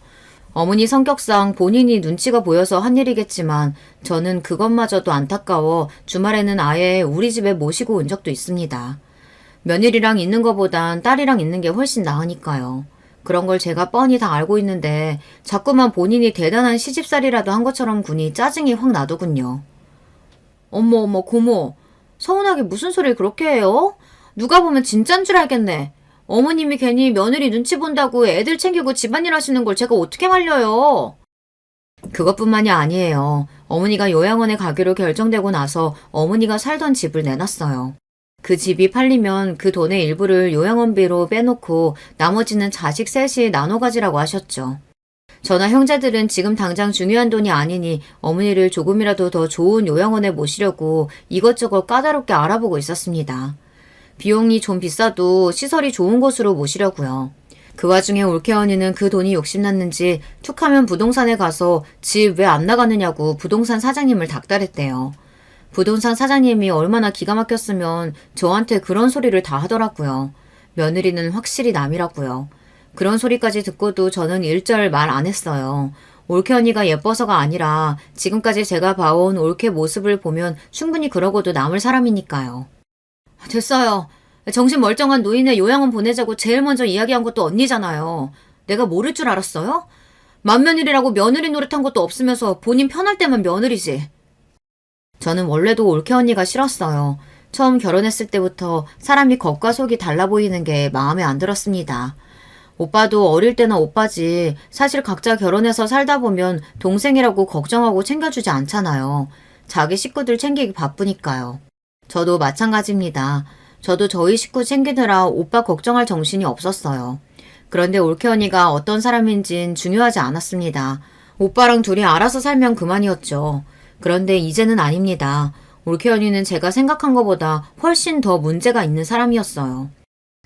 어머니 성격상 본인이 눈치가 보여서 한 일이겠지만 저는 그것마저도 안타까워 주말에는 아예 우리 집에 모시고 온 적도 있습니다. 며느리랑 있는 것보단 딸이랑 있는 게 훨씬 나으니까요. 그런 걸 제가 뻔히 다 알고 있는데 자꾸만 본인이 대단한 시집살이라도 한 것처럼 구니 짜증이 확 나더군요. 어머 고모, 서운하게 무슨 소리를 그렇게 해요? 누가 보면 진짠 줄 알겠네. 어머님이 괜히 며느리 눈치 본다고 애들 챙기고 집안일 하시는 걸 제가 어떻게 말려요? 그것뿐만이 아니에요. 어머니가 요양원에 가기로 결정되고 나서 어머니가 살던 집을 내놨어요. 그 집이 팔리면 그 돈의 일부를 요양원비로 빼놓고 나머지는 자식 셋이 나눠 가지라고 하셨죠. 저나 형제들은 지금 당장 중요한 돈이 아니니 어머니를 조금이라도 더 좋은 요양원에 모시려고 이것저것 까다롭게 알아보고 있었습니다. 비용이 좀 비싸도 시설이 좋은 곳으로 모시려고요. 그 와중에 올케 언니는 그 돈이 욕심났는지 툭하면 부동산에 가서 집 왜 안 나가느냐고 부동산 사장님을 닥달했대요. 부동산 사장님이 얼마나 기가 막혔으면 저한테 그런 소리를 다 하더라고요. 며느리는 확실히 남이라고요. 그런 소리까지 듣고도 저는 일절 말 안 했어요. 올케 언니가 예뻐서가 아니라 지금까지 제가 봐온 올케 모습을 보면 충분히 그러고도 남을 사람이니까요. 됐어요. 정신 멀쩡한 노인의 요양원 보내자고 제일 먼저 이야기한 것도 언니잖아요. 내가 모를 줄 알았어요? 맏며느리라고 며느리 노릇한 것도 없으면서 본인 편할 때만 며느리지. 저는 원래도 올케 언니가 싫었어요. 처음 결혼했을 때부터 사람이 겉과 속이 달라 보이는 게 마음에 안 들었습니다. 오빠도 어릴 때나 오빠지 사실 각자 결혼해서 살다 보면 동생이라고 걱정하고 챙겨주지 않잖아요. 자기 식구들 챙기기 바쁘니까요. 저도 마찬가지입니다. 저도 저희 식구 챙기느라 오빠 걱정할 정신이 없었어요. 그런데 올케 언니가 어떤 사람인진 중요하지 않았습니다. 오빠랑 둘이 알아서 살면 그만이었죠. 그런데 이제는 아닙니다. 올케 언니는 제가 생각한 것보다 훨씬 더 문제가 있는 사람이었어요.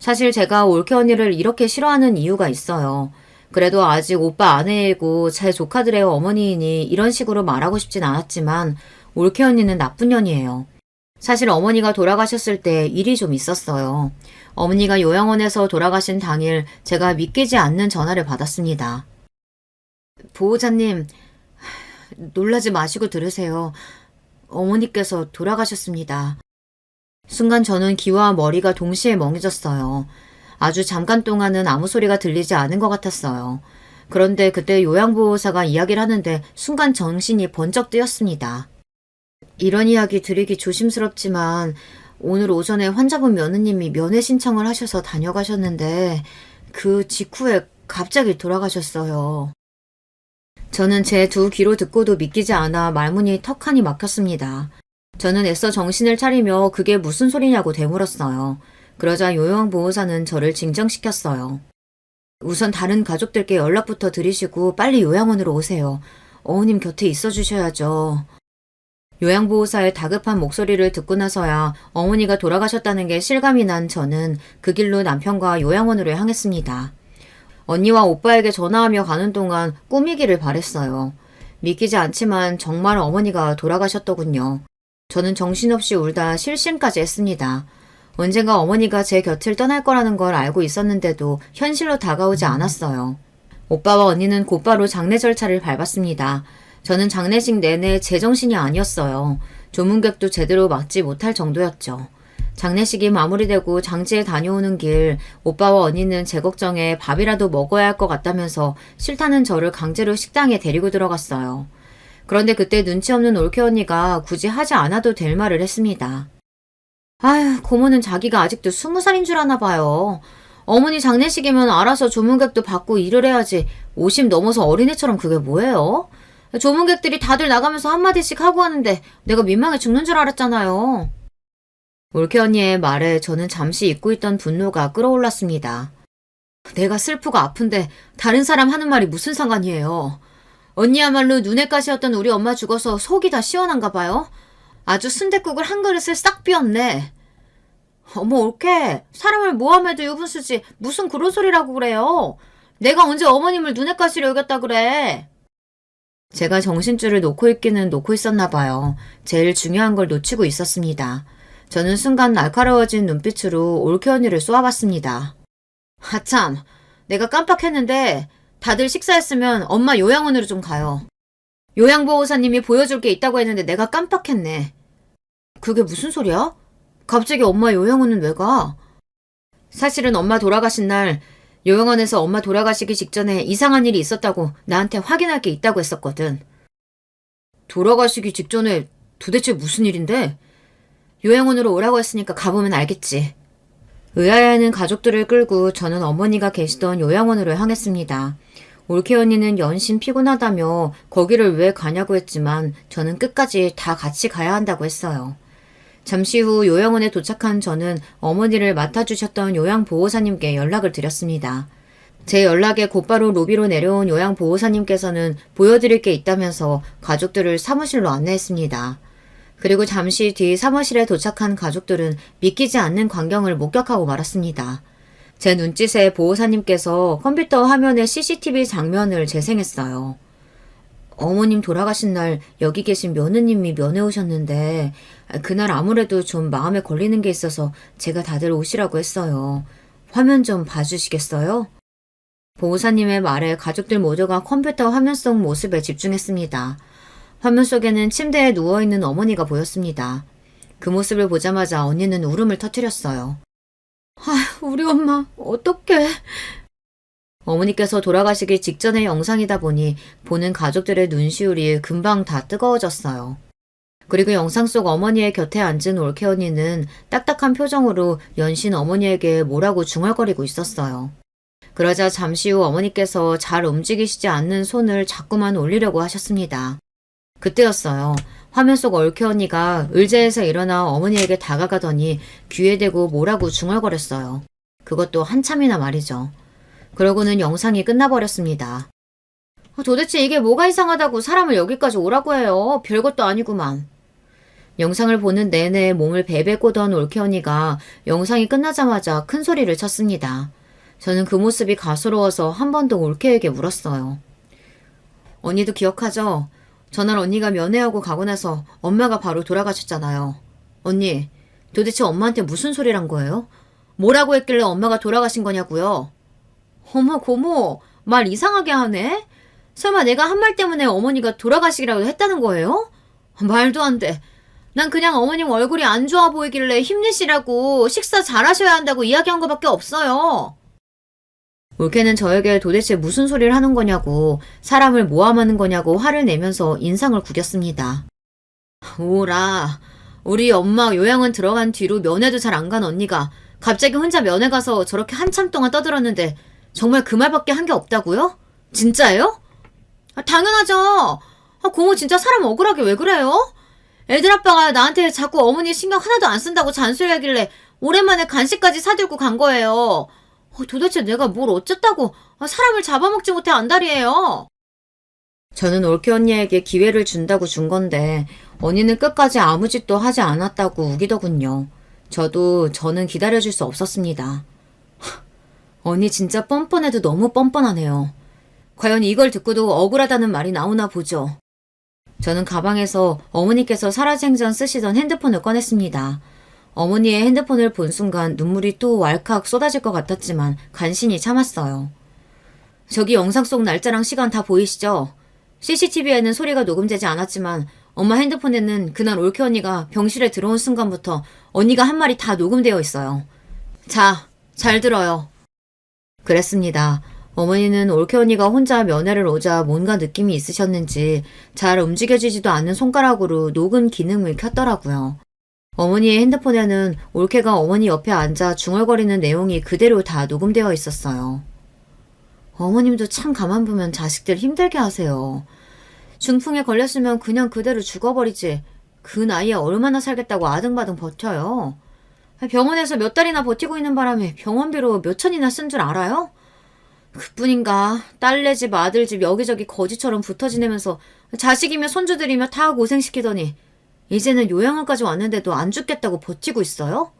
사실 제가 올케 언니를 이렇게 싫어하는 이유가 있어요. 그래도 아직 오빠 아내이고 제 조카들의 어머니이니 이런 식으로 말하고 싶진 않았지만 올케 언니는 나쁜 년이에요. 사실 어머니가 돌아가셨을 때 일이 좀 있었어요. 어머니가 요양원에서 돌아가신 당일 제가 믿기지 않는 전화를 받았습니다. 보호자님, 놀라지 마시고 들으세요. 어머니께서 돌아가셨습니다. 순간 저는 귀와 머리가 동시에 멍해졌어요. 아주 잠깐 동안은 아무 소리가 들리지 않은 것 같았어요. 그런데 그때 요양보호사가 이야기를 하는데 순간 정신이 번쩍 뜨였습니다. 이런 이야기 드리기 조심스럽지만 오늘 오전에 환자분 며느님이 면회 신청을 하셔서 다녀가셨는데 그 직후에 갑자기 돌아가셨어요. 저는 제 두 귀로 듣고도 믿기지 않아 말문이 턱하니 막혔습니다. 저는 애써 정신을 차리며 그게 무슨 소리냐고 되물었어요. 그러자 요양보호사는 저를 진정시켰어요. 우선 다른 가족들께 연락부터 드리시고 빨리 요양원으로 오세요. 어머님 곁에 있어 주셔야죠. 요양보호사의 다급한 목소리를 듣고 나서야 어머니가 돌아가셨다는 게 실감이 난 저는 그 길로 남편과 요양원으로 향했습니다. 언니와 오빠에게 전화하며 가는 동안 꿈이기를 바랬어요. 믿기지 않지만 정말 어머니가 돌아가셨더군요. 저는 정신없이 울다 실심까지 했습니다. 언젠가 어머니가 제 곁을 떠날 거라는 걸 알고 있었는데도 현실로 다가오지 않았어요. 오빠와 언니는 곧바로 장례 절차를 밟았습니다. 저는 장례식 내내 제정신이 아니었어요. 조문객도 제대로 맞지 못할 정도였죠. 장례식이 마무리되고 장지에 다녀오는 길 오빠와 언니는 제 걱정에 밥이라도 먹어야 할 것 같다면서 싫다는 저를 강제로 식당에 데리고 들어갔어요. 그런데 그때 눈치 없는 올케 언니가 굳이 하지 않아도 될 말을 했습니다. 아휴, 고모는 자기가 아직도 20살인 줄 아나 봐요. 어머니 장례식이면 알아서 조문객도 받고 일을 해야지 50 넘어서 어린애처럼 그게 뭐예요? 조문객들이 다들 나가면서 한마디씩 하고 하는데 내가 민망해 죽는 줄 알았잖아요. 올케 언니의 말에 저는 잠시 잊고 있던 분노가 끌어올랐습니다. 내가 슬프고 아픈데 다른 사람 하는 말이 무슨 상관이에요. 언니야말로 눈엣 가시였던 우리 엄마 죽어서 속이 다 시원한가 봐요. 아주 순댓국을 한 그릇을 싹 비웠네. 어머 올케, 사람을 모함해도 유분수지 무슨 그런 소리라고 그래요. 내가 언제 어머님을 눈엣 가시려 여겼다 그래. 제가 정신줄을 놓고 있기는 놓고 있었나 봐요. 제일 중요한 걸 놓치고 있었습니다. 저는 순간 날카로워진 눈빛으로 올케 언니를 쏘아봤습니다. 하참, 내가 깜빡했는데 다들 식사했으면 엄마 요양원으로 좀 가요. 요양보호사님이 보여줄 게 있다고 했는데 내가 깜빡했네. 그게 무슨 소리야? 갑자기 엄마 요양원은 왜 가? 사실은 엄마 돌아가신 날 요양원에서 엄마 돌아가시기 직전에 이상한 일이 있었다고 나한테 확인할 게 있다고 했었거든. 돌아가시기 직전에 도대체 무슨 일인데? 요양원으로 오라고 했으니까 가보면 알겠지. 의아해하는 가족들을 끌고 저는 어머니가 계시던 요양원으로 향했습니다. 올케 언니는 연신 피곤하다며 거기를 왜 가냐고 했지만 저는 끝까지 다 같이 가야 한다고 했어요. 잠시 후 요양원에 도착한 저는 어머니를 맡아주셨던 요양보호사님께 연락을 드렸습니다. 제 연락에 곧바로 로비로 내려온 요양보호사님께서는 보여드릴 게 있다면서 가족들을 사무실로 안내했습니다. 그리고 잠시 뒤 사무실에 도착한 가족들은 믿기지 않는 광경을 목격하고 말았습니다. 제 눈짓에 보호사님께서 컴퓨터 화면에 CCTV 장면을 재생했어요. 어머님 돌아가신 날 여기 계신 며느님이 면회 오셨는데 그날 아무래도 좀 마음에 걸리는 게 있어서 제가 다들 오시라고 했어요. 화면 좀 봐주시겠어요? 보호사님의 말에 가족들 모두가 컴퓨터 화면 속 모습에 집중했습니다. 화면 속에는 침대에 누워있는 어머니가 보였습니다. 그 모습을 보자마자 언니는 울음을 터뜨렸어요. 아휴, 우리 엄마 어떡해. 어머니께서 돌아가시기 직전의 영상이다 보니 보는 가족들의 눈시울이 금방 다 뜨거워졌어요. 그리고 영상 속 어머니의 곁에 앉은 올케 언니는 딱딱한 표정으로 연신 어머니에게 뭐라고 중얼거리고 있었어요. 그러자 잠시 후 어머니께서 잘 움직이시지 않는 손을 자꾸만 올리려고 하셨습니다. 그때였어요. 화면 속 올케 언니가 의자에서 일어나 어머니에게 다가가더니 귀에 대고 뭐라고 중얼거렸어요. 그것도 한참이나 말이죠. 그러고는 영상이 끝나버렸습니다. 도대체 이게 뭐가 이상하다고 사람을 여기까지 오라고 해요. 별것도 아니구만. 영상을 보는 내내 몸을 베베 꼬던 올케 언니가 영상이 끝나자마자 큰 소리를 쳤습니다. 저는 그 모습이 가소로워서 한 번 더 올케에게 물었어요. 언니도 기억하죠? 전날 언니가 면회하고 가고 나서 엄마가 바로 돌아가셨잖아요. 언니, 도대체 엄마한테 무슨 소리를 한 거예요? 뭐라고 했길래 엄마가 돌아가신 거냐고요? 어머 고모, 말 이상하게 하네? 설마 내가 한 말 때문에 어머니가 돌아가시기라도 했다는 거예요? 말도 안 돼. 난 그냥 어머님 얼굴이 안 좋아 보이길래 힘내시라고 식사 잘하셔야 한다고 이야기한 거밖에 없어요. 올케는 저에게 도대체 무슨 소리를 하는 거냐고, 사람을 모함하는 거냐고 화를 내면서 인상을 구겼습니다. 오라, 우리 엄마 요양원 들어간 뒤로 면회도 잘 안 간 언니가 갑자기 혼자 면회 가서 저렇게 한참 동안 떠들었는데 정말 그 말밖에 한 게 없다고요? 진짜예요? 당연하죠. 고모 진짜 사람 억울하게 왜 그래요? 애들 아빠가 나한테 자꾸 어머니 신경 하나도 안 쓴다고 잔소리하길래 오랜만에 간식까지 사들고 간 거예요. 도대체 내가 뭘 어쨌다고 사람을 잡아먹지 못해 안달이에요. 저는 올케 언니에게 기회를 준다고 준 건데 언니는 끝까지 아무 짓도 하지 않았다고 우기더군요. 저는 기다려줄 수 없었습니다. 언니 진짜 뻔뻔해도 너무 뻔뻔하네요. 과연 이걸 듣고도 억울하다는 말이 나오나 보죠. 저는 가방에서 어머니께서 살아생전 쓰시던 핸드폰을 꺼냈습니다. 어머니의 핸드폰을 본 순간 눈물이 또 왈칵 쏟아질 것 같았지만 간신히 참았어요. 저기 영상 속 날짜랑 시간 다 보이시죠? CCTV에는 소리가 녹음되지 않았지만 엄마 핸드폰에는 그날 올케 언니가 병실에 들어온 순간부터 언니가 한 말이 다 녹음되어 있어요. 자, 잘 들어요. 그랬습니다. 어머니는 올케 언니가 혼자 면회를 오자 뭔가 느낌이 있으셨는지 잘 움직여지지도 않는 손가락으로 녹음 기능을 켰더라고요. 어머니의 핸드폰에는 올케가 어머니 옆에 앉아 중얼거리는 내용이 그대로 다 녹음되어 있었어요. 어머님도 참 가만 보면 자식들 힘들게 하세요. 중풍에 걸렸으면 그냥 그대로 죽어버리지. 그 나이에 얼마나 살겠다고 아등바등 버텨요. 병원에서 몇 달이나 버티고 있는 바람에 병원비로 몇 천이나 쓴 줄 알아요? 그뿐인가 딸네 집 아들 집 여기저기 거지처럼 붙어 지내면서 자식이며 손주들이며 다 고생시키더니 이제는 요양원까지 왔는데도 안 죽겠다고 버티고 있어요?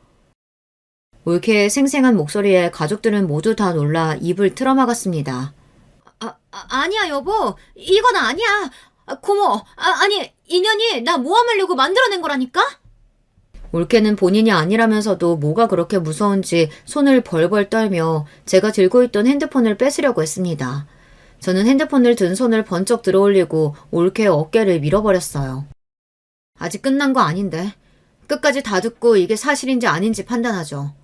올케의 생생한 목소리에 가족들은 모두 다 놀라 입을 틀어막았습니다. 아니야 여보, 이건 아니야. 고모, 아니 인연이 나 모함하려고 만들어낸 거라니까? 올케는 본인이 아니라면서도 뭐가 그렇게 무서운지 손을 벌벌 떨며 제가 들고 있던 핸드폰을 뺏으려고 했습니다. 저는 핸드폰을 든 손을 번쩍 들어올리고 올케의 어깨를 밀어버렸어요. 아직 끝난 거 아닌데. 끝까지 다 듣고 이게 사실인지 아닌지 판단하죠.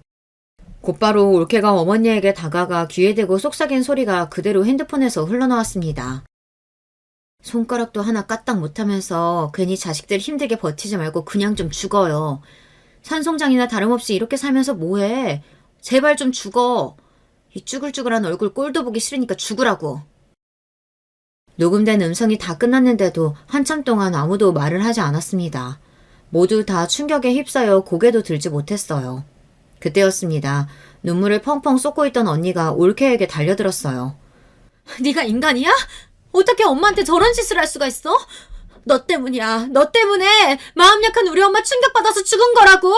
곧바로 올케가 어머니에게 다가가 귀에 대고 속삭인 소리가 그대로 핸드폰에서 흘러나왔습니다. 손가락도 하나 까딱 못하면서 괜히 자식들 힘들게 버티지 말고 그냥 좀 죽어요. 산송장이나 다름없이 이렇게 살면서 뭐해. 제발 좀 죽어. 이 쭈글쭈글한 얼굴 꼴도 보기 싫으니까 죽으라고. 녹음된 음성이 다 끝났는데도 한참 동안 아무도 말을 하지 않았습니다. 모두 다 충격에 휩싸여 고개도 들지 못했어요. 그때였습니다. 눈물을 펑펑 쏟고 있던 언니가 올케에게 달려들었어요. 네가 인간이야? 어떻게 엄마한테 저런 짓을 할 수가 있어? 너 때문이야. 너 때문에 마음 약한 우리 엄마 충격받아서 죽은 거라고.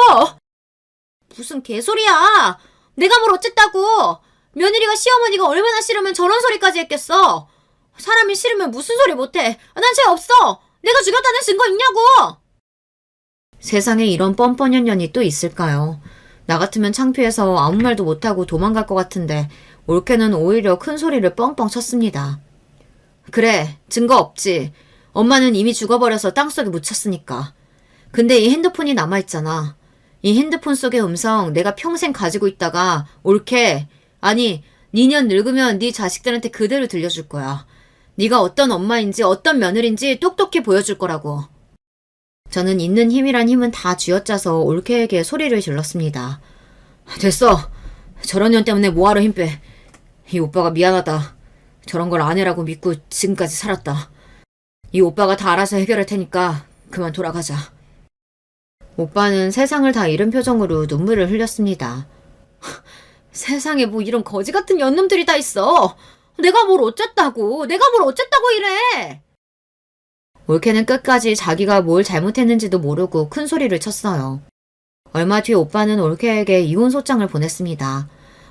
무슨 개소리야. 내가 뭘 어쨌다고. 며느리가 시어머니가 얼마나 싫으면 저런 소리까지 했겠어. 사람이 싫으면 무슨 소리 못해. 난 죄 없어. 내가 죽였다는 증거 있냐고. 세상에 이런 뻔뻔한 년이 또 있을까요? 나 같으면 창피해서 아무 말도 못하고 도망갈 것 같은데 올케는 오히려 큰 소리를 뻥뻥 쳤습니다. 그래, 증거 없지. 엄마는 이미 죽어버려서 땅속에 묻혔으니까. 근데 이 핸드폰이 남아있잖아. 이 핸드폰 속의 음성 내가 평생 가지고 있다가 올케, 아니 니년 늙으면 네 자식들한테 그대로 들려줄 거야. 네가 어떤 엄마인지 어떤 며느리인지 똑똑히 보여줄 거라고. 저는 있는 힘이란 힘은 다 쥐어짜서 올케에게 소리를 질렀습니다. 됐어. 저런 년 때문에 뭐하러 힘 빼. 이 오빠가 미안하다. 저런 걸 아내라고 믿고 지금까지 살았다. 이 오빠가 다 알아서 해결할 테니까 그만 돌아가자. 오빠는 세상을 다 잃은 표정으로 눈물을 흘렸습니다. 세상에 뭐 이런 거지 같은 년놈들이 다 있어. 내가 뭘 어쨌다고. 내가 뭘 어쨌다고 이래. 올케는 끝까지 자기가 뭘 잘못했는지도 모르고 큰 소리를 쳤어요. 얼마 뒤 오빠는 올케에게 이혼 소장을 보냈습니다.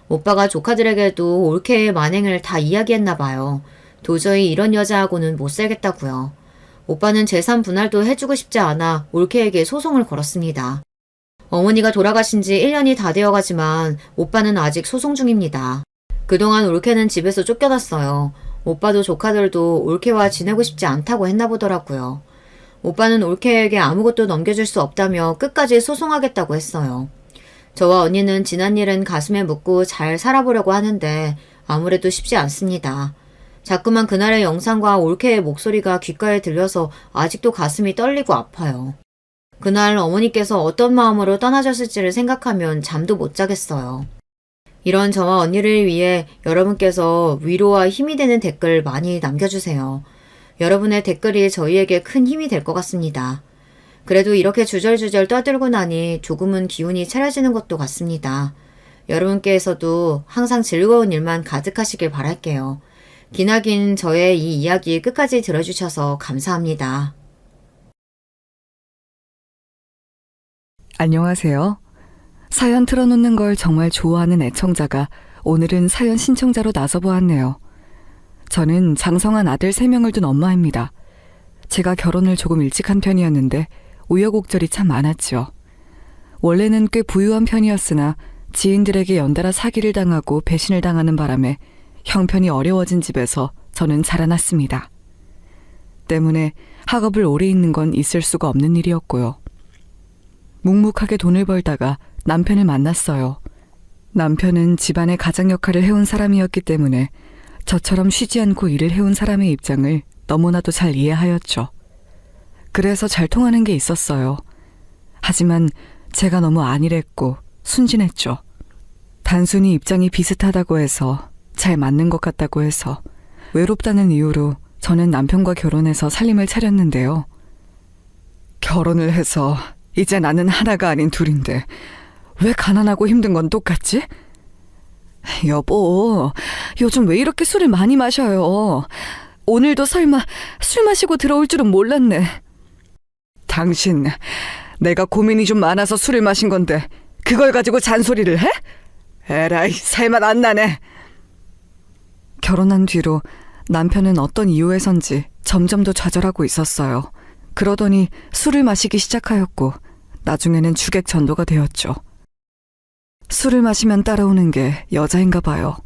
오빠가 조카들에게도 올케의 만행을 다 이야기했나 봐요. 도저히 이런 여자하고는 못 살겠다고요. 오빠는 재산 분할도 해주고 싶지 않아 올케에게 소송을 걸었습니다. 어머니가 돌아가신 지 1년이 다 되어가지만 오빠는 아직 소송 중입니다. 그동안 올케는 집에서 쫓겨났어요. 오빠도 조카들도 올케와 지내고 싶지 않다고 했나 보더라고요. 오빠는 올케에게 아무것도 넘겨줄 수 없다며 끝까지 소송하겠다고 했어요. 저와 언니는 지난 일은 가슴에 묻고 잘 살아보려고 하는데 아무래도 쉽지 않습니다. 자꾸만 그날의 영상과 올케의 목소리가 귓가에 들려서 아직도 가슴이 떨리고 아파요. 그날 어머니께서 어떤 마음으로 떠나셨을지를 생각하면 잠도 못 자겠어요. 이런 저와 언니를 위해 여러분께서 위로와 힘이 되는 댓글 많이 남겨주세요. 여러분의 댓글이 저희에게 큰 힘이 될 것 같습니다. 그래도 이렇게 주절주절 떠들고 나니 조금은 기운이 차려지는 것도 같습니다. 여러분께서도 항상 즐거운 일만 가득하시길 바랄게요. 기나긴 저의 이 이야기 끝까지 들어주셔서 감사합니다. 안녕하세요. 사연 틀어놓는 걸 정말 좋아하는 애청자가 오늘은 사연 신청자로 나서보았네요. 저는 장성한 아들 3명을 둔 엄마입니다. 제가 결혼을 조금 일찍 한 편이었는데 우여곡절이 참 많았죠. 원래는 꽤 부유한 편이었으나 지인들에게 연달아 사기를 당하고 배신을 당하는 바람에 형편이 어려워진 집에서 저는 자라났습니다. 때문에 학업을 오래 있는 건 있을 수가 없는 일이었고요. 묵묵하게 돈을 벌다가 남편을 만났어요. 남편은 집안의 가장 역할을 해온 사람이었기 때문에 저처럼 쉬지 않고 일을 해온 사람의 입장을 너무나도 잘 이해하였죠. 그래서 잘 통하는 게 있었어요. 하지만 제가 너무 안일했고 순진했죠. 단순히 입장이 비슷하다고 해서, 잘 맞는 것 같다고 해서, 외롭다는 이유로 저는 남편과 결혼해서 살림을 차렸는데요. 결혼을 해서 이제 나는 하나가 아닌 둘인데 왜 가난하고 힘든 건 똑같지? 여보, 요즘 왜 이렇게 술을 많이 마셔요? 오늘도 설마 술 마시고 들어올 줄은 몰랐네. 당신, 내가 고민이 좀 많아서 술을 마신 건데 그걸 가지고 잔소리를 해? 에라이, 살맛 안 나네. 결혼한 뒤로 남편은 어떤 이유에선지 점점 더 좌절하고 있었어요. 그러더니 술을 마시기 시작하였고 나중에는 주객 전도가 되었죠. 술을 마시면 따라오는 게 여자인가 봐요.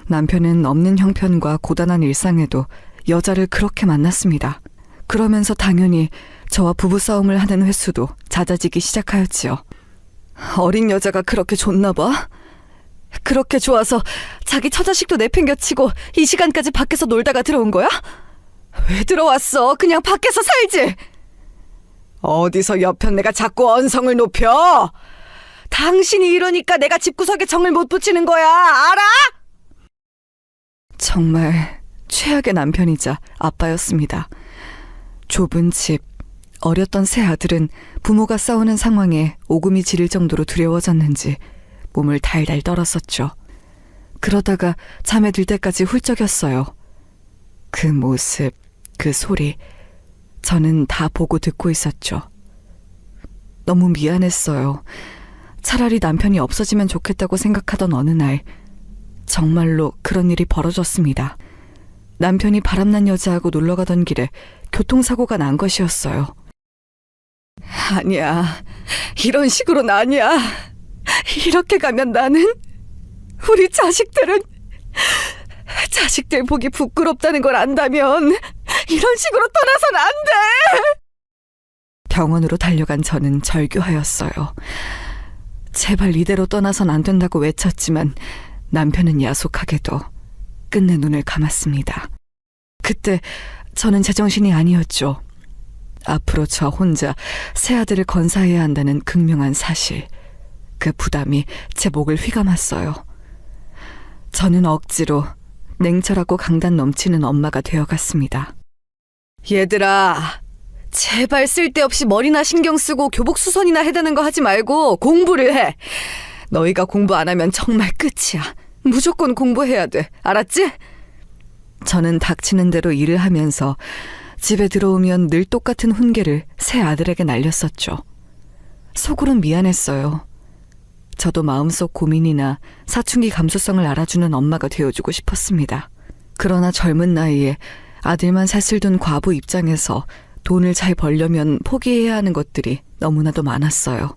남편은 없는 형편과 고단한 일상에도 여자를 그렇게 만났습니다. 그러면서 당연히 저와 부부싸움을 하는 횟수도 잦아지기 시작하였지요. 어린 여자가 그렇게 좋나 봐? 그렇게 좋아서 자기 처자식도 내팽겨치고 이 시간까지 밖에서 놀다가 들어온 거야? 왜 들어왔어? 그냥 밖에서 살지! 어디서 옆편 내가 자꾸 언성을 높여? 당신이 이러니까 내가 집구석에 정을 못 붙이는 거야, 알아? 정말 최악의 남편이자 아빠였습니다. 좁은 집, 어렸던 새 아들은 부모가 싸우는 상황에 오금이 지릴 정도로 두려워졌는지 몸을 달달 떨었었죠. 그러다가 잠에 들 때까지 훌쩍였어요. 그 모습, 그 소리, 저는 다 보고 듣고 있었죠. 너무 미안했어요. 차라리 남편이 없어지면 좋겠다고 생각하던 어느 날 정말로 그런 일이 벌어졌습니다. 남편이 바람난 여자하고 놀러가던 길에 교통사고가 난 것이었어요. 아니야, 이런 식으로는 아니야. 이렇게 가면 나는, 우리 자식들 보기 부끄럽다는 걸 안다면 이런 식으로 떠나선 안 돼. 병원으로 달려간 저는 절규하였어요. 제발 이대로 떠나선 안 된다고 외쳤지만 남편은 야속하게도 끝내 눈을 감았습니다. 그때 저는 제정신이 아니었죠. 앞으로 저 혼자 새 아들을 건사해야 한다는 극명한 사실, 그 부담이 제 목을 휘감았어요. 저는 억지로 냉철하고 강단 넘치는 엄마가 되어갔습니다. 얘들아, 제발 쓸데없이 머리나 신경 쓰고 교복수선이나 해대는 거 하지 말고 공부를 해. 너희가 공부 안 하면 정말 끝이야. 무조건 공부해야 돼. 알았지? 저는 닥치는 대로 일을 하면서 집에 들어오면 늘 똑같은 훈계를 새 아들에게 날렸었죠. 속으론 미안했어요. 저도 마음속 고민이나 사춘기 감수성을 알아주는 엄마가 되어주고 싶었습니다. 그러나 젊은 나이에 아들만 셋을 둔 과부 입장에서 돈을 잘 벌려면 포기해야 하는 것들이 너무나도 많았어요.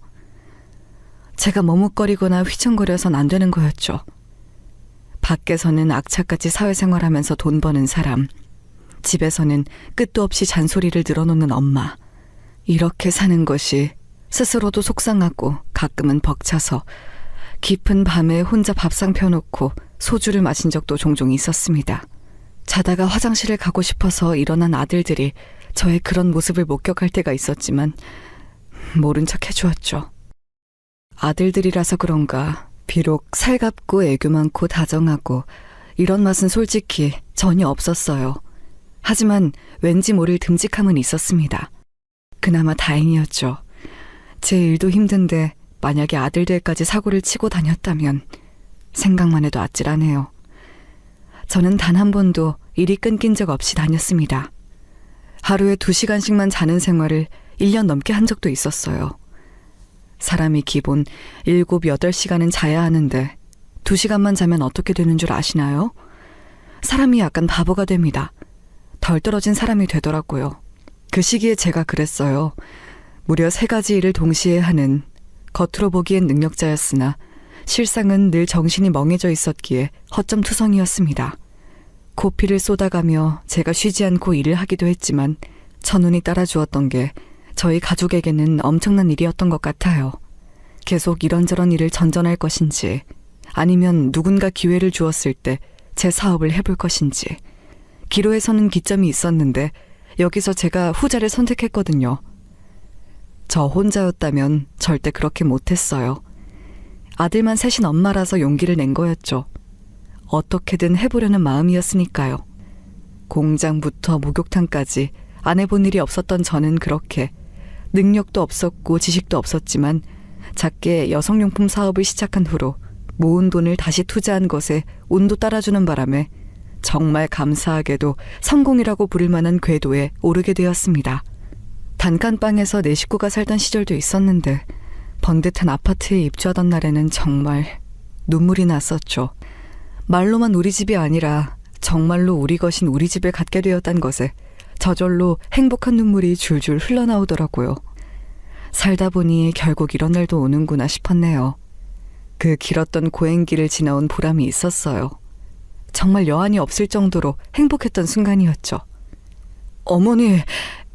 제가 머뭇거리거나 휘청거려선 안 되는 거였죠. 밖에서는 악착같이 사회생활하면서 돈 버는 사람, 집에서는 끝도 없이 잔소리를 늘어놓는 엄마. 이렇게 사는 것이 스스로도 속상하고 가끔은 벅차서 깊은 밤에 혼자 밥상 펴놓고 소주를 마신 적도 종종 있었습니다. 자다가 화장실을 가고 싶어서 일어난 아들들이 저의 그런 모습을 목격할 때가 있었지만 모른 척 해주었죠. 아들들이라서 그런가 비록 살갑고 애교 많고 다정하고 이런 맛은 솔직히 전혀 없었어요. 하지만 왠지 모를 듬직함은 있었습니다. 그나마 다행이었죠. 제 일도 힘든데 만약에 아들들까지 사고를 치고 다녔다면 생각만 해도 아찔하네요. 저는 단 한 번도 일이 끊긴 적 없이 다녔습니다. 하루에 2시간씩만 자는 생활을 1년 넘게 한 적도 있었어요. 사람이 기본 7, 8시간은 자야 하는데 2시간만 자면 어떻게 되는 줄 아시나요? 사람이 약간 바보가 됩니다. 덜 떨어진 사람이 되더라고요. 그 시기에 제가 그랬어요. 무려 3가지 일을 동시에 하는 겉으로 보기엔 능력자였으나 실상은 늘 정신이 멍해져 있었기에 허점투성이었습니다. 고피를 쏟아가며 제가 쉬지 않고 일을 하기도 했지만 천운이 따라주었던 게 저희 가족에게는 엄청난 일이었던 것 같아요. 계속 이런저런 일을 전전할 것인지 아니면 누군가 기회를 주었을 때 제 사업을 해볼 것인지 기로에 서는 기점이 있었는데 여기서 제가 후자를 선택했거든요. 저 혼자였다면 절대 그렇게 못했어요. 아들만 셋인 엄마라서 용기를 낸 거였죠. 어떻게든 해보려는 마음이었으니까요. 공장부터 목욕탕까지 안 해본 일이 없었던 저는 그렇게 능력도 없었고 지식도 없었지만 작게 여성용품 사업을 시작한 후로 모은 돈을 다시 투자한 것에 운도 따라주는 바람에 정말 감사하게도 성공이라고 부를 만한 궤도에 오르게 되었습니다. 단칸방에서 내 식구가 살던 시절도 있었는데 번듯한 아파트에 입주하던 날에는 정말 눈물이 났었죠. 말로만 우리 집이 아니라 정말로 우리 것인 우리 집을 갖게 되었다는 것에 저절로 행복한 눈물이 줄줄 흘러나오더라고요. 살다 보니 결국 이런 날도 오는구나 싶었네요. 그 길었던 고행길을 지나온 보람이 있었어요. 정말 여한이 없을 정도로 행복했던 순간이었죠. 어머니,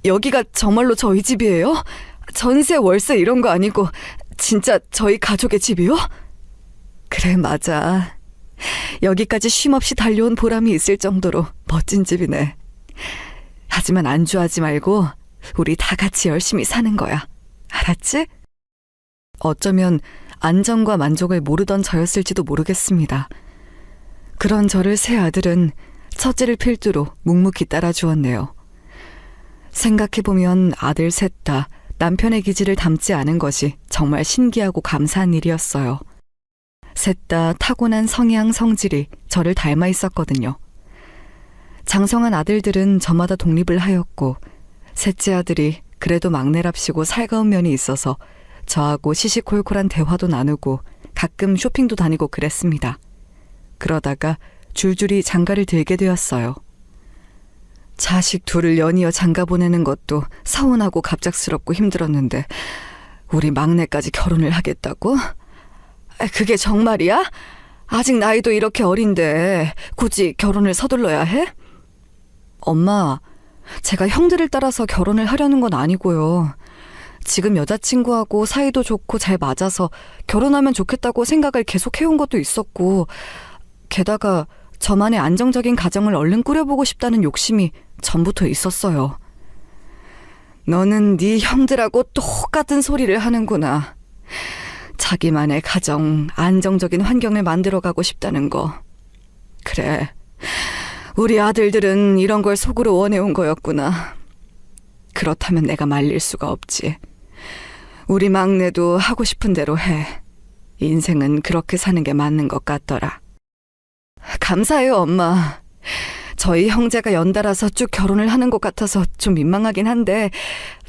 여기가 정말로 저희 집이에요? 전세, 월세 이런 거 아니고 진짜 저희 가족의 집이요? 그래, 맞아. 여기까지 쉼없이 달려온 보람이 있을 정도로 멋진 집이네. 하지만 안주하지 말고 우리 다 같이 열심히 사는 거야. 알았지? 어쩌면 안정과 만족을 모르던 저였을지도 모르겠습니다. 그런 저를 세 아들은 첫째를 필두로 묵묵히 따라주었네요. 생각해보면 아들 셋 다 남편의 기질을 닮지 않은 것이 정말 신기하고 감사한 일이었어요. 셋 다 타고난 성향, 성질이 저를 닮아 있었거든요. 장성한 아들들은 저마다 독립을 하였고 셋째 아들이 그래도 막내랍시고 살가운 면이 있어서 저하고 시시콜콜한 대화도 나누고 가끔 쇼핑도 다니고 그랬습니다. 그러다가 줄줄이 장가를 들게 되었어요. 자식 둘을 연이어 장가 보내는 것도 서운하고 갑작스럽고 힘들었는데 우리 막내까지 결혼을 하겠다고? 그게 정말이야? 아직 나이도 이렇게 어린데 굳이 결혼을 서둘러야 해? 엄마, 제가 형들을 따라서 결혼을 하려는 건 아니고요. 지금 여자친구하고 사이도 좋고 잘 맞아서 결혼하면 좋겠다고 생각을 계속 해온 것도 있었고 게다가 저만의 안정적인 가정을 얼른 꾸려보고 싶다는 욕심이 전부터 있었어요. 너는 네 형들하고 똑같은 소리를 하는구나. 자기만의 가정, 안정적인 환경을 만들어가고 싶다는 거. 그래, 우리 아들들은 이런 걸 속으로 원해온 거였구나. 그렇다면 내가 말릴 수가 없지. 우리 막내도 하고 싶은 대로 해. 인생은 그렇게 사는 게 맞는 것 같더라. 감사해요, 엄마. 저희 형제가 연달아서 쭉 결혼을 하는 것 같아서 좀 민망하긴 한데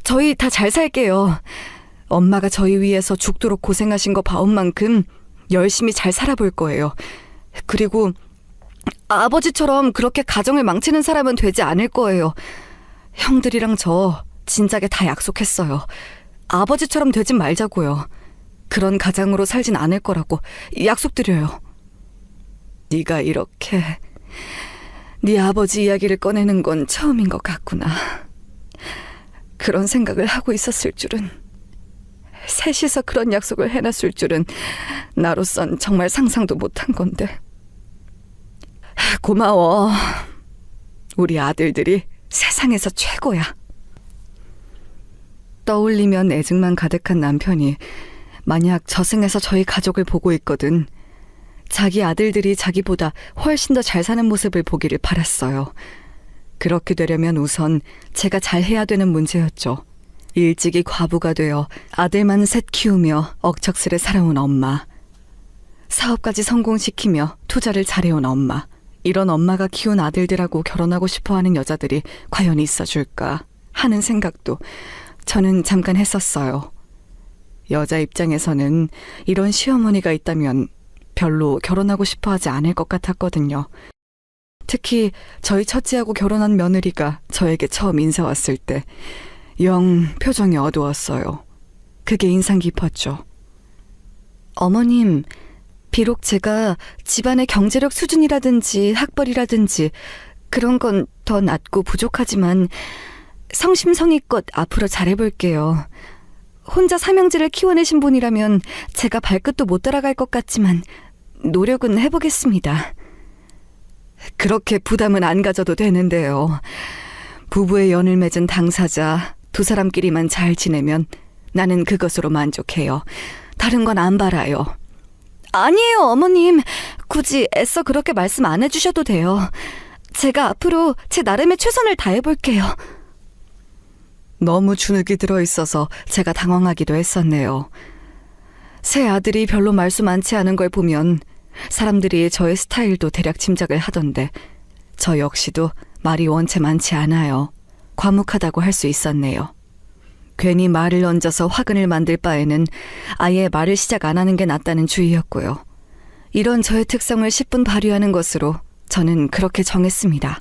저희 다 잘 살게요. 엄마가 저희 위해서 죽도록 고생하신 거 봐온 만큼 열심히 잘 살아볼 거예요. 그리고 아버지처럼 그렇게 가정을 망치는 사람은 되지 않을 거예요. 형들이랑 저 진작에 다 약속했어요. 아버지처럼 되진 말자고요. 그런 가장으로 살진 않을 거라고 약속드려요. 네가 네 아버지 이야기를 꺼내는 건 처음인 것 같구나. 그런 생각을 하고 있었을 줄은, 셋이서 그런 약속을 해놨을 줄은 나로선 정말 상상도 못한 건데. 고마워. 우리 아들들이 세상에서 최고야. 떠올리면 애증만 가득한 남편이 만약 저승에서 저희 가족을 보고 있거든 자기 아들들이 자기보다 훨씬 더 잘 사는 모습을 보기를 바랐어요. 그렇게 되려면 우선 제가 잘해야 되는 문제였죠. 일찍이 과부가 되어 아들만 셋 키우며 억척스레 살아온 엄마, 사업까지 성공시키며 투자를 잘해온 엄마, 이런 엄마가 키운 아들들하고 결혼하고 싶어하는 여자들이 과연 있어줄까 하는 생각도 저는 잠깐 했었어요. 여자 입장에서는 이런 시어머니가 있다면 별로 결혼하고 싶어하지 않을 것 같았거든요. 특히 저희 첫째하고 결혼한 며느리가 저에게 처음 인사 왔을 때 영 표정이 어두웠어요. 그게 인상 깊었죠. 어머님, 비록 제가 집안의 경제력 수준이라든지 학벌이라든지 그런 건 더 낮고 부족하지만 성심성의껏 앞으로 잘해볼게요. 혼자 삼형제를 키워내신 분이라면 제가 발끝도 못 따라갈 것 같지만 노력은 해보겠습니다. 그렇게 부담은 안 가져도 되는데요. 부부의 연을 맺은 당사자 두 사람끼리만 잘 지내면 나는 그것으로 만족해요. 다른 건 안 바라요. 아니에요, 어머님. 굳이 애써 그렇게 말씀 안 해주셔도 돼요. 제가 앞으로 제 나름의 최선을 다해볼게요. 너무 주눅이 들어있어서 제가 당황하기도 했었네요. 새 아들이 별로 말수 많지 않은 걸 보면 사람들이 저의 스타일도 대략 짐작을 하던데 저 역시도 말이 원체 많지 않아요. 과묵하다고 할 수 있었네요. 괜히 말을 얹어서 화근을 만들 바에는 아예 말을 시작 안 하는 게 낫다는 주의였고요. 이런 저의 특성을 10분 발휘하는 것으로 저는 그렇게 정했습니다.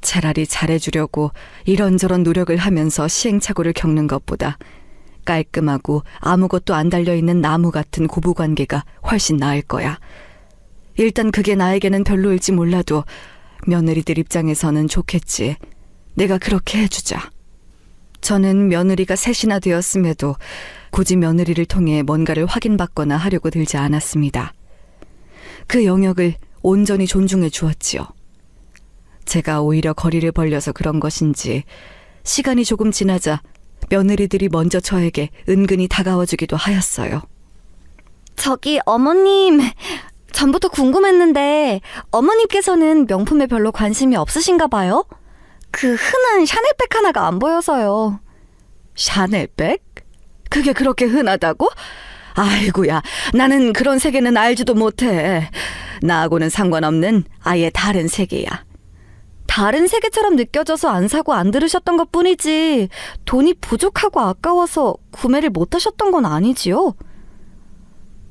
차라리 잘해주려고 이런저런 노력을 하면서 시행착오를 겪는 것보다 깔끔하고 아무것도 안 달려있는 나무 같은 고부관계가 훨씬 나을 거야. 일단 그게 나에게는 별로일지 몰라도 며느리들 입장에서는 좋겠지. 내가 그렇게 해주자. 저는 며느리가 셋이나 되었음에도 굳이 며느리를 통해 뭔가를 확인받거나 하려고 들지 않았습니다. 그 영역을 온전히 존중해 주었지요. 제가 오히려 거리를 벌려서 그런 것인지 시간이 조금 지나자 며느리들이 먼저 저에게 은근히 다가와주기도 하였어요. 저기 어머님, 전부터 궁금했는데 어머님께서는 명품에 별로 관심이 없으신가 봐요? 그 흔한 샤넬백 하나가 안 보여서요. 샤넬백? 그게 그렇게 흔하다고? 아이고야, 나는 그런 세계는 알지도 못해. 나하고는 상관없는 아예 다른 세계야. 다른 세계처럼 느껴져서 안 사고 안 들으셨던 것뿐이지 돈이 부족하고 아까워서 구매를 못 하셨던 건 아니지요?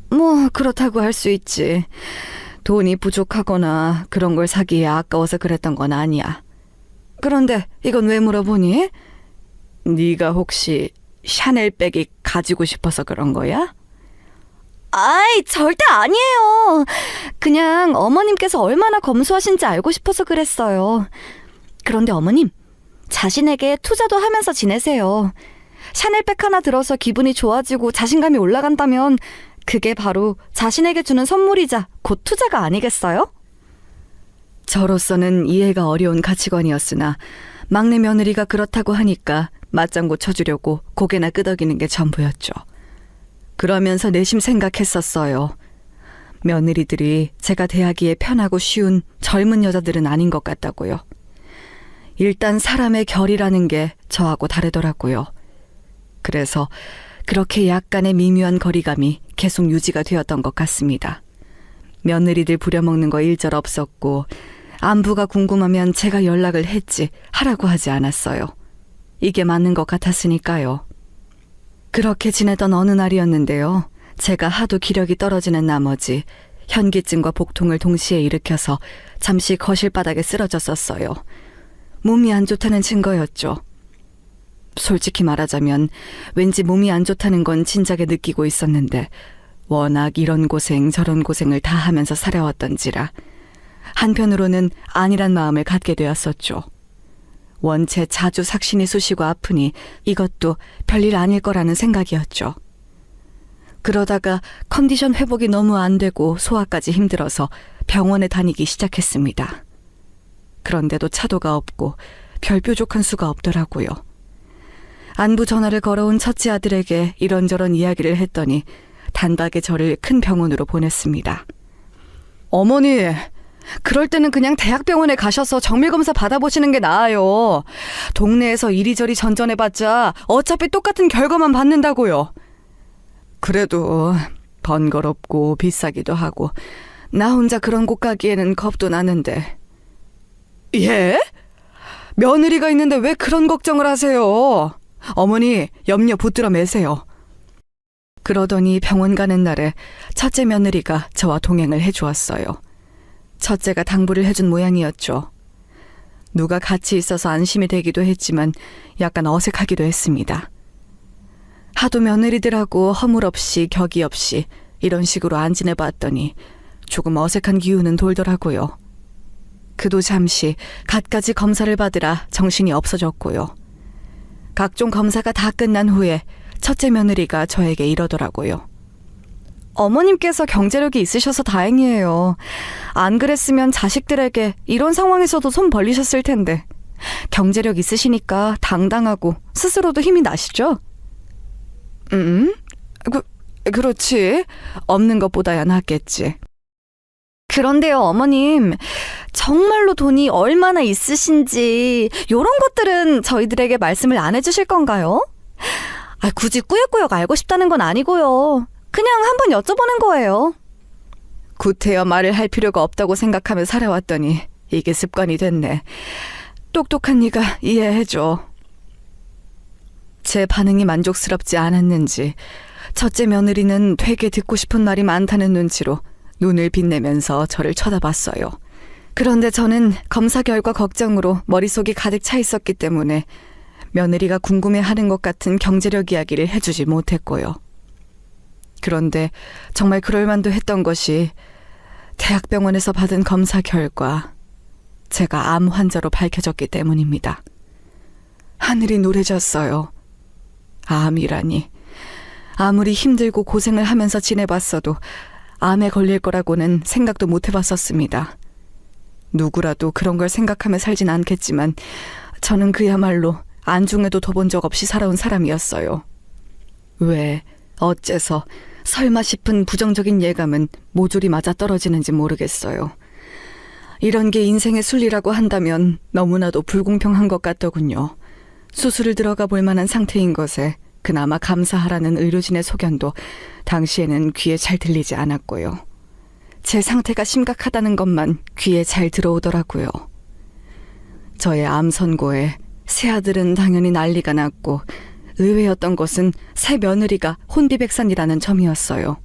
뭐 그렇다고 할 수 있지. 돈이 부족하거나 그런 걸 사기에 아까워서 그랬던 건 아니야. 그런데 이건 왜 물어보니? 네가 혹시 샤넬백이 가지고 싶어서 그런 거야? 아이, 절대 아니에요. 그냥 어머님께서 얼마나 검소하신지 알고 싶어서 그랬어요. 그런데 어머님, 자신에게 투자도 하면서 지내세요. 샤넬백 하나 들어서 기분이 좋아지고 자신감이 올라간다면 그게 바로 자신에게 주는 선물이자 곧 투자가 아니겠어요? 저로서는 이해가 어려운 가치관이었으나 막내 며느리가 그렇다고 하니까 맞장구 쳐주려고 고개나 끄덕이는 게 전부였죠. 그러면서 내심 생각했었어요. 며느리들이 제가 대하기에 편하고 쉬운 젊은 여자들은 아닌 것 같다고요. 일단 사람의 결이라는 게 저하고 다르더라고요. 그래서 그렇게 약간의 미묘한 거리감이 계속 유지가 되었던 것 같습니다. 며느리들 부려먹는 거 일절 없었고 안부가 궁금하면 제가 연락을 했지 하라고 하지 않았어요. 이게 맞는 것 같았으니까요. 그렇게 지내던 어느 날이었는데요. 제가 하도 기력이 떨어지는 나머지 현기증과 복통을 동시에 일으켜서 잠시 거실 바닥에 쓰러졌었어요. 몸이 안 좋다는 증거였죠. 솔직히 말하자면 왠지 몸이 안 좋다는 건 진작에 느끼고 있었는데 워낙 이런 고생 저런 고생을 다 하면서 살아왔던지라 한편으로는 아니란 마음을 갖게 되었었죠. 원체 자주 삭신이 쑤시고 아프니 이것도 별일 아닐 거라는 생각이었죠. 그러다가 컨디션 회복이 너무 안 되고 소화까지 힘들어서 병원에 다니기 시작했습니다. 그런데도 차도가 없고 별 뾰족한 수가 없더라고요. 안부 전화를 걸어온 첫째 아들에게 이런저런 이야기를 했더니 단박에 저를 큰 병원으로 보냈습니다. 어머니, 그럴 때는 그냥 대학병원에 가셔서 정밀검사 받아보시는 게 나아요. 동네에서 이리저리 전전해봤자 어차피 똑같은 결과만 받는다고요. 그래도 번거롭고 비싸기도 하고 나 혼자 그런 곳 가기에는 겁도 나는데. 예? 며느리가 있는데 왜 그런 걱정을 하세요? 어머니, 염려 붙들어 매세요. 그러더니 병원 가는 날에 첫째 며느리가 저와 동행을 해주었어요. 첫째가 당부를 해준 모양이었죠. 누가 같이 있어서 안심이 되기도 했지만 약간 어색하기도 했습니다. 하도 며느리들하고 허물없이 격이 없이 이런 식으로 안 지내봤더니 조금 어색한 기운은 돌더라고요. 그도 잠시 갖가지 검사를 받으라 정신이 없어졌고요. 각종 검사가 다 끝난 후에 첫째 며느리가 저에게 이러더라고요. 어머님께서 경제력이 있으셔서 다행이에요. 안 그랬으면 자식들에게 이런 상황에서도 손 벌리셨을 텐데. 경제력 있으시니까 당당하고 스스로도 힘이 나시죠? 그렇지. 없는 것보다야 낫겠지. 그런데요, 어머님. 정말로 돈이 얼마나 있으신지 요런 것들은 저희들에게 말씀을 안 해주실 건가요? 굳이 꾸역꾸역 알고 싶다는 건 아니고요. 그냥 한번 여쭤보는 거예요. 구태여 말을 할 필요가 없다고 생각하며 살아왔더니 이게 습관이 됐네. 똑똑한 네가 이해해줘. 제 반응이 만족스럽지 않았는지 첫째 며느리는 되게 듣고 싶은 말이 많다는 눈치로 눈을 빛내면서 저를 쳐다봤어요. 그런데 저는 검사 결과 걱정으로 머릿속이 가득 차 있었기 때문에 며느리가 궁금해하는 것 같은 경제력 이야기를 해주지 못했고요. 그런데 정말 그럴만도 했던 것이 대학병원에서 받은 검사 결과 제가 암 환자로 밝혀졌기 때문입니다. 하늘이 노래졌어요. 암이라니. 아무리 힘들고 고생을 하면서 지내봤어도 암에 걸릴 거라고는 생각도 못 해봤었습니다. 누구라도 그런 걸 생각하며 살진 않겠지만 저는 그야말로 안중에도 둬본 적 없이 살아온 사람이었어요. 왜, 어째서, 설마 싶은 부정적인 예감은 모조리 맞아 떨어지는지 모르겠어요. 이런 게 인생의 순리라고 한다면 너무나도 불공평한 것 같더군요. 수술을 들어가 볼 만한 상태인 것에 그나마 감사하라는 의료진의 소견도 당시에는 귀에 잘 들리지 않았고요. 제 상태가 심각하다는 것만 귀에 잘 들어오더라고요. 저의 암 선고에 새아들은 당연히 난리가 났고 의외였던 것은 새 며느리가 혼비백산이라는 점이었어요.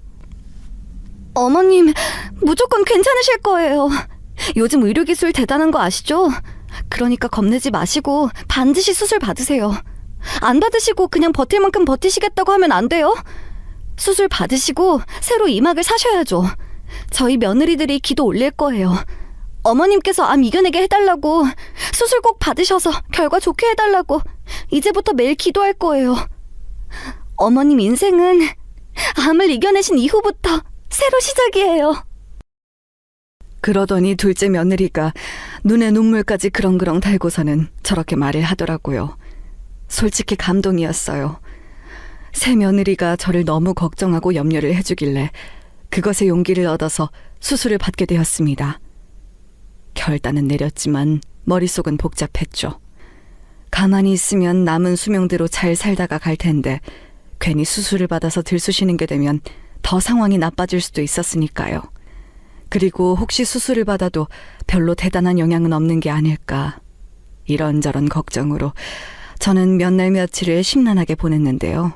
어머님, 무조건 괜찮으실 거예요. 요즘 의료기술 대단한 거 아시죠? 그러니까 겁내지 마시고 반드시 수술 받으세요. 안 받으시고 그냥 버틸 만큼 버티시겠다고 하면 안 돼요. 수술 받으시고 새로 이막을 사셔야죠. 저희 며느리들이 기도 올릴 거예요. 어머님께서 암 이겨내게 해달라고, 수술 꼭 받으셔서 결과 좋게 해달라고 이제부터 매일 기도할 거예요. 어머님 인생은 암을 이겨내신 이후부터 새로 시작이에요. 그러더니 둘째 며느리가 눈에 눈물까지 그렁그렁 달고서는 저렇게 말을 하더라고요. 솔직히 감동이었어요. 새 며느리가 저를 너무 걱정하고 염려를 해주길래 그것에 용기를 얻어서 수술을 받게 되었습니다. 결단은 내렸지만 머릿속은 복잡했죠. 가만히 있으면 남은 수명대로 잘 살다가 갈 텐데 괜히 수술을 받아서 들쑤시는 게 되면 더 상황이 나빠질 수도 있었으니까요. 그리고 혹시 수술을 받아도 별로 대단한 영향은 없는 게 아닐까. 이런저런 걱정으로 저는 몇 날 며칠을 심란하게 보냈는데요.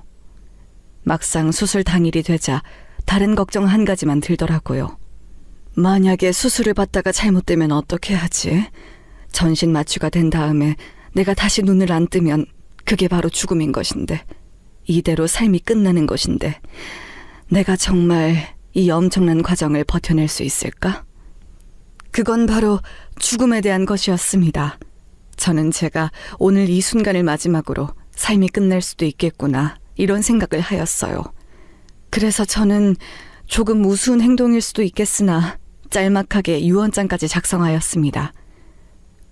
막상 수술 당일이 되자 다른 걱정 한 가지만 들더라고요. 만약에 수술을 받다가 잘못되면 어떻게 하지? 전신 마취가 된 다음에 내가 다시 눈을 안 뜨면 그게 바로 죽음인 것인데, 이대로 삶이 끝나는 것인데 내가 정말 이 엄청난 과정을 버텨낼 수 있을까? 그건 바로 죽음에 대한 것이었습니다. 저는 제가 오늘 이 순간을 마지막으로 삶이 끝날 수도 있겠구나 이런 생각을 하였어요. 그래서 저는 조금 우스운 행동일 수도 있겠으나 짤막하게 유언장까지 작성하였습니다.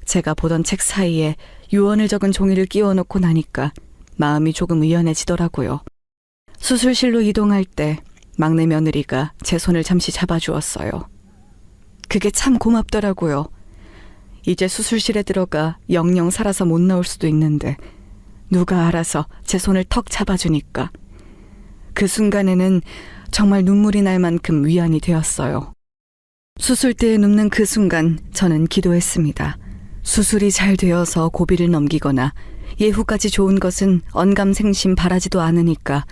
제가 보던 책 사이에 유언을 적은 종이를 끼워놓고 나니까 마음이 조금 의연해지더라고요. 수술실로 이동할 때 막내 며느리가 제 손을 잠시 잡아주었어요. 그게 참 고맙더라고요. 이제 수술실에 들어가 영영 살아서 못 나올 수도 있는데 누가 알아서 제 손을 턱 잡아주니까 그 순간에는 정말 눈물이 날 만큼 위안이 되었어요. 수술대에 눕는 그 순간 저는 기도했습니다. 수술이 잘 되어서 고비를 넘기거나 예후까지 좋은 것은 언감생심 바라지도 않으니까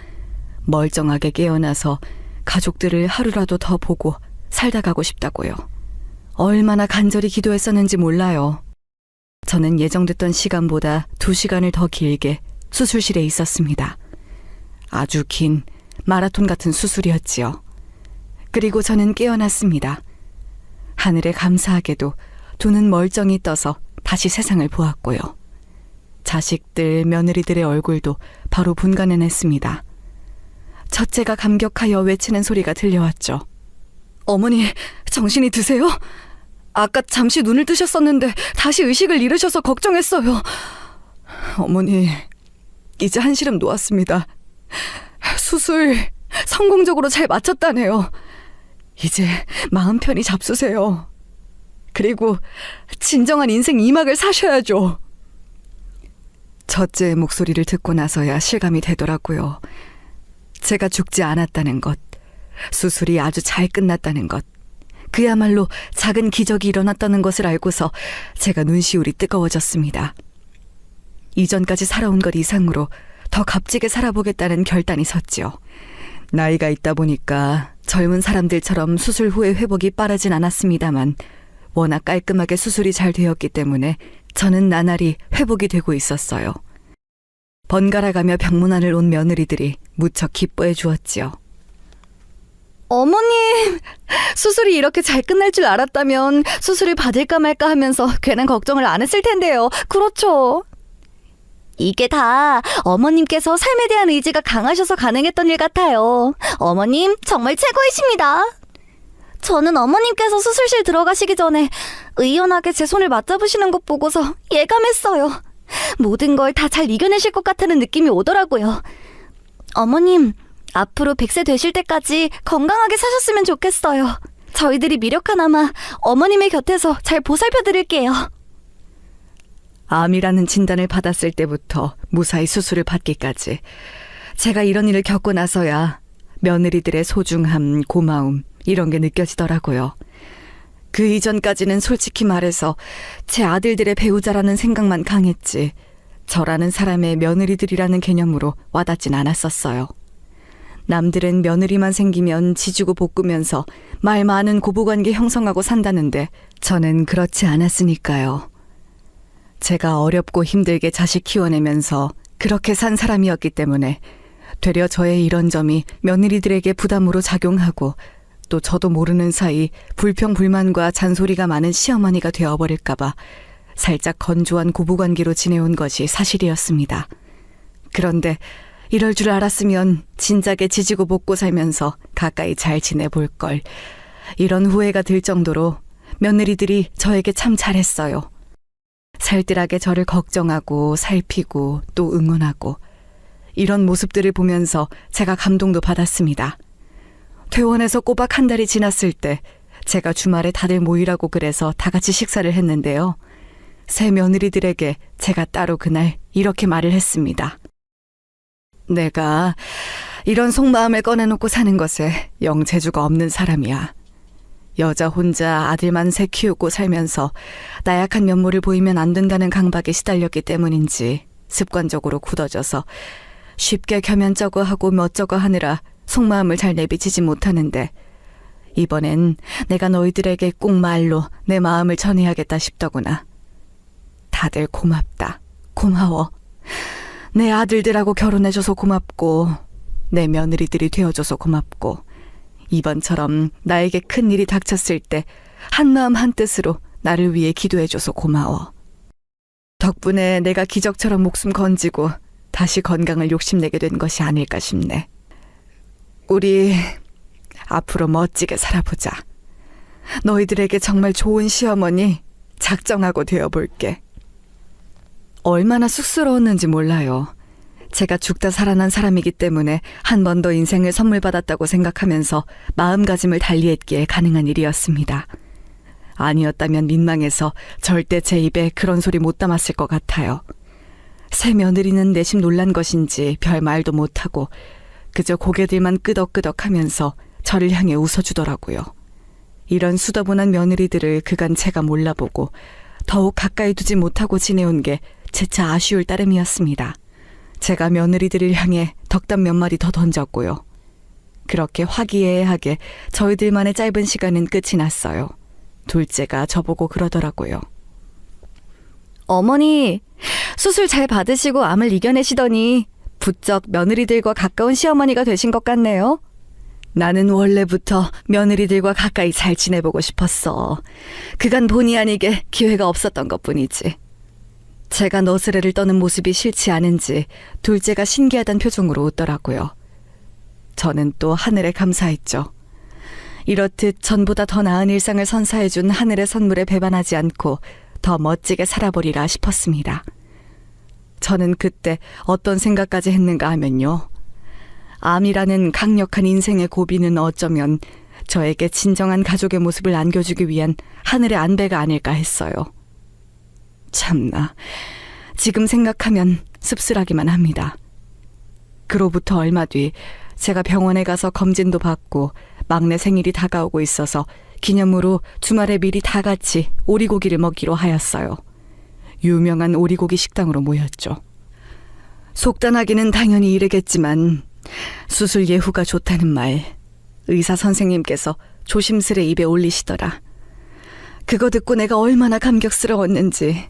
멀쩡하게 깨어나서 가족들을 하루라도 더 보고 살다 가고 싶다고요. 얼마나 간절히 기도했었는지 몰라요. 저는 예정됐던 시간보다 2시간을 더 길게 수술실에 있었습니다. 아주 긴 마라톤 같은 수술이었지요. 그리고 저는 깨어났습니다. 하늘에 감사하게도 두 눈 멀쩡히 떠서 다시 세상을 보았고요. 자식들, 며느리들의 얼굴도 바로 분간해냈습니다. 첫째가 감격하여 외치는 소리가 들려왔죠. 어머니, 정신이 드세요? 아까 잠시 눈을 뜨셨었는데 다시 의식을 잃으셔서 걱정했어요. 어머니, 이제 한시름 놓았습니다. 수술 성공적으로 잘 마쳤다네요. 이제 마음 편히 잡수세요. 그리고 진정한 인생 2막을 사셔야죠. 첫째의 목소리를 듣고 나서야 실감이 되더라고요. 제가 죽지 않았다는 것, 수술이 아주 잘 끝났다는 것, 그야말로 작은 기적이 일어났다는 것을 알고서 제가 눈시울이 뜨거워졌습니다. 이전까지 살아온 것 이상으로 더 값지게 살아보겠다는 결단이 섰지요. 나이가 있다 보니까 젊은 사람들처럼 수술 후의 회복이 빠르진 않았습니다만 워낙 깔끔하게 수술이 잘 되었기 때문에 저는 나날이 회복이 되고 있었어요. 번갈아가며 병문안을 온 며느리들이 무척 기뻐해 주었지요. 어머님, 수술이 이렇게 잘 끝날 줄 알았다면 수술을 받을까 말까 하면서 괜한 걱정을 안 했을 텐데요. 그렇죠? 이게 다 어머님께서 삶에 대한 의지가 강하셔서 가능했던 일 같아요. 어머님, 정말 최고이십니다. 저는 어머님께서 수술실 들어가시기 전에 의연하게 제 손을 맞잡으시는 것 보고서 예감했어요. 모든 걸 다 잘 이겨내실 것 같다는 느낌이 오더라고요. 어머님, 앞으로 100세 되실 때까지 건강하게 사셨으면 좋겠어요. 저희들이 미력하나마 어머님의 곁에서 잘 보살펴 드릴게요. 암이라는 진단을 받았을 때부터 무사히 수술을 받기까지 제가 이런 일을 겪고 나서야 며느리들의 소중함, 고마움 이런 게 느껴지더라고요. 그 이전까지는 솔직히 말해서 제 아들들의 배우자라는 생각만 강했지 저라는 사람의 며느리들이라는 개념으로 와닿진 않았었어요. 남들은 며느리만 생기면 지지고 볶으면서 말 많은 고부관계 형성하고 산다는데 저는 그렇지 않았으니까요. 제가 어렵고 힘들게 자식 키워내면서 그렇게 산 사람이었기 때문에 되려 저의 이런 점이 며느리들에게 부담으로 작용하고 또 저도 모르는 사이 불평불만과 잔소리가 많은 시어머니가 되어버릴까봐 살짝 건조한 고부관계로 지내온 것이 사실이었습니다. 그런데 이럴 줄 알았으면 진작에 지지고 볶고 살면서 가까이 잘 지내볼 걸. 이런 후회가 들 정도로 며느리들이 저에게 참 잘했어요. 살뜰하게 저를 걱정하고 살피고 또 응원하고 이런 모습들을 보면서 제가 감동도 받았습니다. 퇴원해서 꼬박 한 달이 지났을 때 제가 주말에 다들 모이라고 그래서 다 같이 식사를 했는데요. 새 며느리들에게 제가 따로 그날 이렇게 말을 했습니다. 내가 이런 속마음을 꺼내놓고 사는 것에 영 재주가 없는 사람이야. 여자 혼자 아들만 셋 키우고 살면서 나약한 면모를 보이면 안 된다는 강박에 시달렸기 때문인지 습관적으로 굳어져서 쉽게 겸연쩍어하고 멋쩍어 하느라 속마음을 잘 내비치지 못하는데 이번엔 내가 너희들에게 꼭 말로 내 마음을 전해야겠다 싶더구나. 다들 고맙다. 고마워. 내 아들들하고 결혼해줘서 고맙고 내 며느리들이 되어줘서 고맙고 이번처럼 나에게 큰 일이 닥쳤을 때 한마음 한뜻으로 나를 위해 기도해줘서 고마워. 덕분에 내가 기적처럼 목숨 건지고 다시 건강을 욕심내게 된 것이 아닐까 싶네. 우리 앞으로 멋지게 살아보자. 너희들에게 정말 좋은 시어머니 작정하고 되어볼게. 얼마나 쑥스러웠는지 몰라요. 제가 죽다 살아난 사람이기 때문에 한 번 더 인생을 선물 받았다고 생각하면서 마음가짐을 달리했기에 가능한 일이었습니다. 아니었다면 민망해서 절대 제 입에 그런 소리 못 담았을 것 같아요. 새 며느리는 내심 놀란 것인지 별 말도 못하고 그저 고개들만 끄덕끄덕하면서 저를 향해 웃어주더라고요. 이런 수더분한 며느리들을 그간 제가 몰라보고 더욱 가까이 두지 못하고 지내온 게 재차 아쉬울 따름이었습니다. 제가 며느리들을 향해 덕담 몇 마디 더 던졌고요. 그렇게 화기애애하게 저희들만의 짧은 시간은 끝이 났어요. 둘째가 저보고 그러더라고요. 어머니, 수술 잘 받으시고 암을 이겨내시더니 부쩍 며느리들과 가까운 시어머니가 되신 것 같네요. 나는 원래부터 며느리들과 가까이 잘 지내보고 싶었어. 그간 본의 아니게 기회가 없었던 것뿐이지. 제가 너스레를 떠는 모습이 싫지 않은지 둘째가 신기하단 표정으로 웃더라고요. 저는 또 하늘에 감사했죠. 이렇듯 전보다 더 나은 일상을 선사해준 하늘의 선물에 배반하지 않고 더 멋지게 살아보리라 싶었습니다. 저는 그때 어떤 생각까지 했는가 하면요. 암이라는 강력한 인생의 고비는 어쩌면 저에게 진정한 가족의 모습을 안겨주기 위한 하늘의 안배가 아닐까 했어요. 참나, 지금 생각하면 씁쓸하기만 합니다. 그로부터 얼마 뒤 제가 병원에 가서 검진도 받고 막내 생일이 다가오고 있어서 기념으로 주말에 미리 다 같이 오리고기를 먹기로 하였어요. 유명한 오리고기 식당으로 모였죠. 속단하기는 당연히 이르겠지만 수술 예후가 좋다는 말 의사 선생님께서 조심스레 입에 올리시더라. 그거 듣고 내가 얼마나 감격스러웠는지.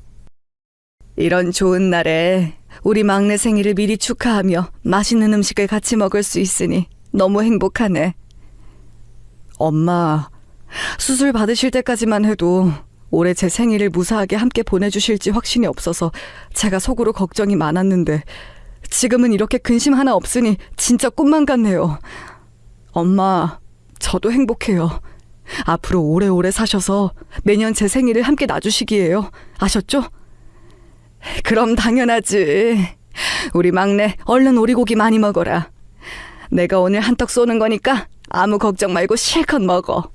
이런 좋은 날에 우리 막내 생일을 미리 축하하며 맛있는 음식을 같이 먹을 수 있으니 너무 행복하네. 엄마, 수술 받으실 때까지만 해도 올해 제 생일을 무사하게 함께 보내주실지 확신이 없어서 제가 속으로 걱정이 많았는데 지금은 이렇게 근심 하나 없으니 진짜 꿈만 같네요. 엄마, 저도 행복해요. 앞으로 오래오래 사셔서 매년 제 생일을 함께 놔주시기예요. 아셨죠? 그럼 당연하지. 우리 막내 얼른 오리고기 많이 먹어라. 내가 오늘 한턱 쏘는 거니까 아무 걱정 말고 실컷 먹어.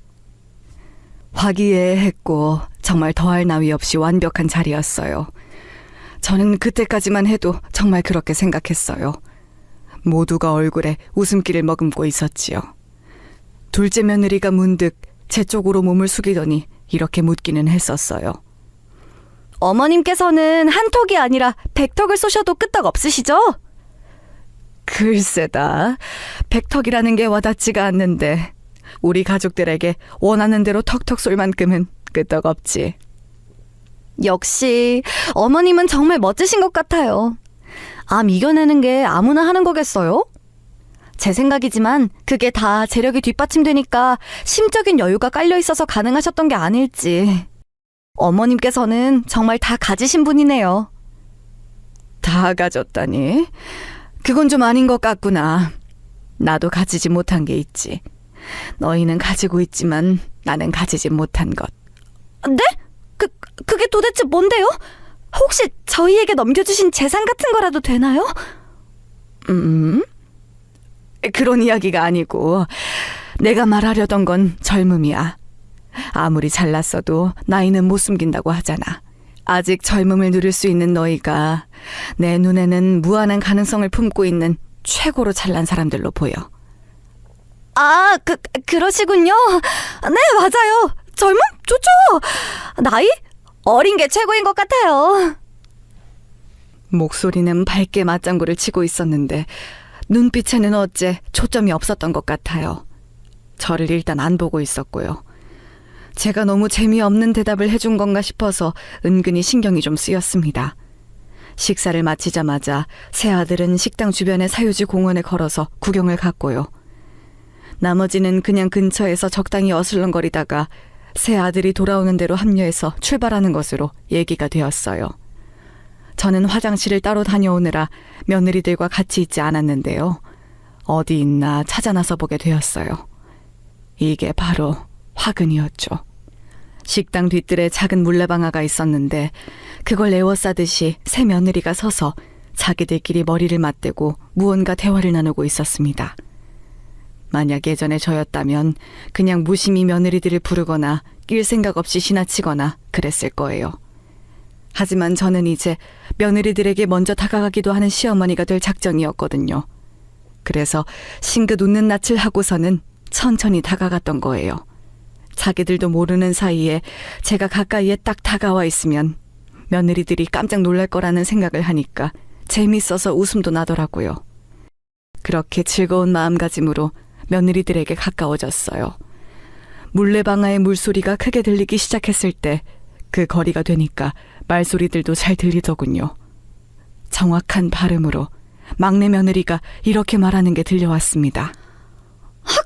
화기애애했고 정말 더할 나위 없이 완벽한 자리였어요. 저는 그때까지만 해도 정말 그렇게 생각했어요. 모두가 얼굴에 웃음기를 머금고 있었지요. 둘째 며느리가 문득 제 쪽으로 몸을 숙이더니 이렇게 묻기는 했었어요. 어머님께서는 한턱이 아니라 100턱을 쏘셔도 끄떡 없으시죠? 글쎄다. 100턱이라는 게 와닿지가 않는데 우리 가족들에게 원하는 대로 턱턱 쏠 만큼은 끄떡 없지. 역시 어머님은 정말 멋지신 것 같아요. 암 이겨내는 게 아무나 하는 거겠어요? 제 생각이지만 그게 다 재력이 뒷받침되니까 심적인 여유가 깔려 있어서 가능하셨던 게 아닐지. 어머님께서는 정말 다 가지신 분이네요. 다 가졌다니? 그건 좀 아닌 것 같구나. 나도 가지지 못한 게 있지. 너희는 가지고 있지만 나는 가지지 못한 것. 네? 그게 도대체 뭔데요? 혹시 저희에게 넘겨주신 재산 같은 거라도 되나요? 그런 이야기가 아니고 내가 말하려던 건 젊음이야. 아무리 잘났어도 나이는 못 숨긴다고 하잖아. 아직 젊음을 누릴 수 있는 너희가 내 눈에는 무한한 가능성을 품고 있는 최고로 잘난 사람들로 보여. 아, 그러시군요. 네, 맞아요. 젊음? 좋죠. 나이? 어린 게 최고인 것 같아요. 목소리는 밝게 맞장구를 치고 있었는데 눈빛에는 어째 초점이 없었던 것 같아요. 저를 일단 안 보고 있었고요. 제가 너무 재미없는 대답을 해준 건가 싶어서 은근히 신경이 좀 쓰였습니다. 식사를 마치자마자 새 아들은 식당 주변의 사유지 공원에 걸어서 구경을 갔고요. 나머지는 그냥 근처에서 적당히 어슬렁거리다가 새 아들이 돌아오는 대로 합류해서 출발하는 것으로 얘기가 되었어요. 저는 화장실을 따로 다녀오느라 며느리들과 같이 있지 않았는데요. 어디 있나 찾아 나서 보게 되었어요. 이게 바로 화근이었죠. 식당 뒤뜰에 작은 물레방아가 있었는데 그걸 에워싸듯이 새 며느리가 서서 자기들끼리 머리를 맞대고 무언가 대화를 나누고 있었습니다. 만약 예전에 저였다면 그냥 무심히 며느리들을 부르거나 낄 생각 없이 지나치거나 그랬을 거예요. 하지만 저는 이제 며느리들에게 먼저 다가가기도 하는 시어머니가 될 작정이었거든요. 그래서 싱긋 웃는 낯을 하고서는 천천히 다가갔던 거예요. 자기들도 모르는 사이에 제가 가까이에 딱 다가와 있으면 며느리들이 깜짝 놀랄 거라는 생각을 하니까 재밌어서 웃음도 나더라고요. 그렇게 즐거운 마음가짐으로 며느리들에게 가까워졌어요. 물레방아의 물소리가 크게 들리기 시작했을 때 그 거리가 되니까 말소리들도 잘 들리더군요. 정확한 발음으로 막내 며느리가 이렇게 말하는 게 들려왔습니다.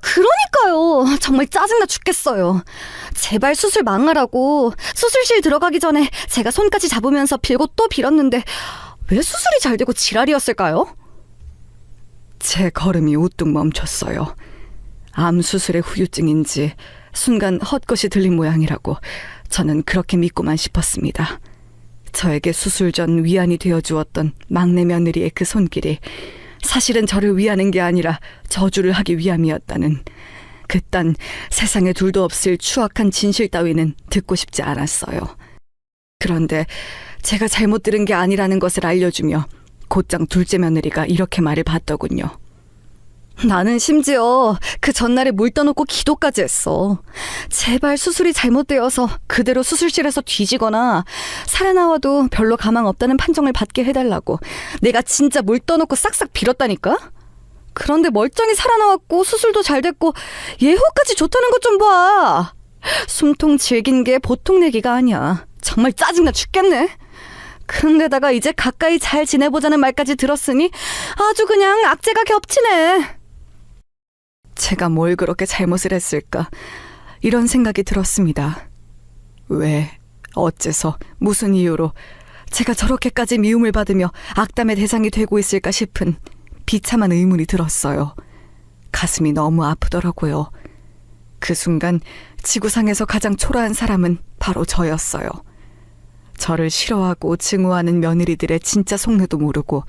그러니까요. 정말 짜증나 죽겠어요. 제발 수술 망하라고. 수술실 들어가기 전에 제가 손까지 잡으면서 빌고 또 빌었는데 왜 수술이 잘 되고 지랄이었을까요? 제 걸음이 우뚝 멈췄어요. 암 수술의 후유증인지 순간 헛것이 들린 모양이라고 저는 그렇게 믿고만 싶었습니다. 저에게 수술 전 위안이 되어주었던 막내 며느리의 그 손길이 사실은 저를 위하는 게 아니라 저주를 하기 위함이었다는 그딴 세상에 둘도 없을 추악한 진실 따위는 듣고 싶지 않았어요. 그런데 제가 잘못 들은 게 아니라는 것을 알려주며 곧장 둘째 며느리가 이렇게 말을 받더군요. 나는 심지어 그 전날에 물 떠놓고 기도까지 했어. 제발 수술이 잘못되어서 그대로 수술실에서 뒤지거나 살아나와도 별로 가망 없다는 판정을 받게 해달라고 내가 진짜 물 떠놓고 싹싹 빌었다니까? 그런데 멀쩡히 살아나왔고 수술도 잘 됐고 예후까지 좋다는 것 좀 봐. 숨통 질긴 게 보통 내기가 아니야. 정말 짜증나 죽겠네. 그런데다가 이제 가까이 잘 지내보자는 말까지 들었으니 아주 그냥 악재가 겹치네. 제가 뭘 그렇게 잘못을 했을까? 이런 생각이 들었습니다. 왜, 어째서, 무슨 이유로 제가 저렇게까지 미움을 받으며 악담의 대상이 되고 있을까 싶은 비참한 의문이 들었어요. 가슴이 너무 아프더라고요. 그 순간 지구상에서 가장 초라한 사람은 바로 저였어요. 저를 싫어하고 증오하는 며느리들의 진짜 속내도 모르고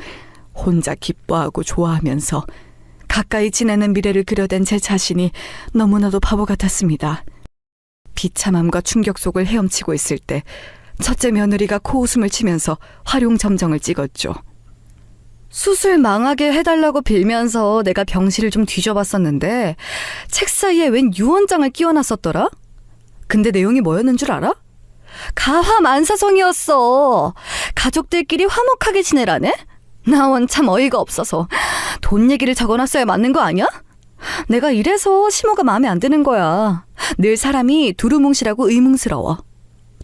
혼자 기뻐하고 좋아하면서 가까이 지내는 미래를 그려댄 제 자신이 너무나도 바보 같았습니다. 비참함과 충격 속을 헤엄치고 있을 때 첫째 며느리가 코웃음을 치면서 활용점정을 찍었죠. 수술 망하게 해달라고 빌면서 내가 병실을 좀 뒤져봤었는데 책 사이에 웬 유언장을 끼워놨었더라? 근데 내용이 뭐였는 줄 알아? 가화만사성이었어. 가족들끼리 화목하게 지내라네? 나 원참 어이가 없어서 돈 얘기를 적어놨어야 맞는 거 아니야? 내가 이래서 시모가 마음에 안 드는 거야. 늘 사람이 두루뭉실하고 의문스러워.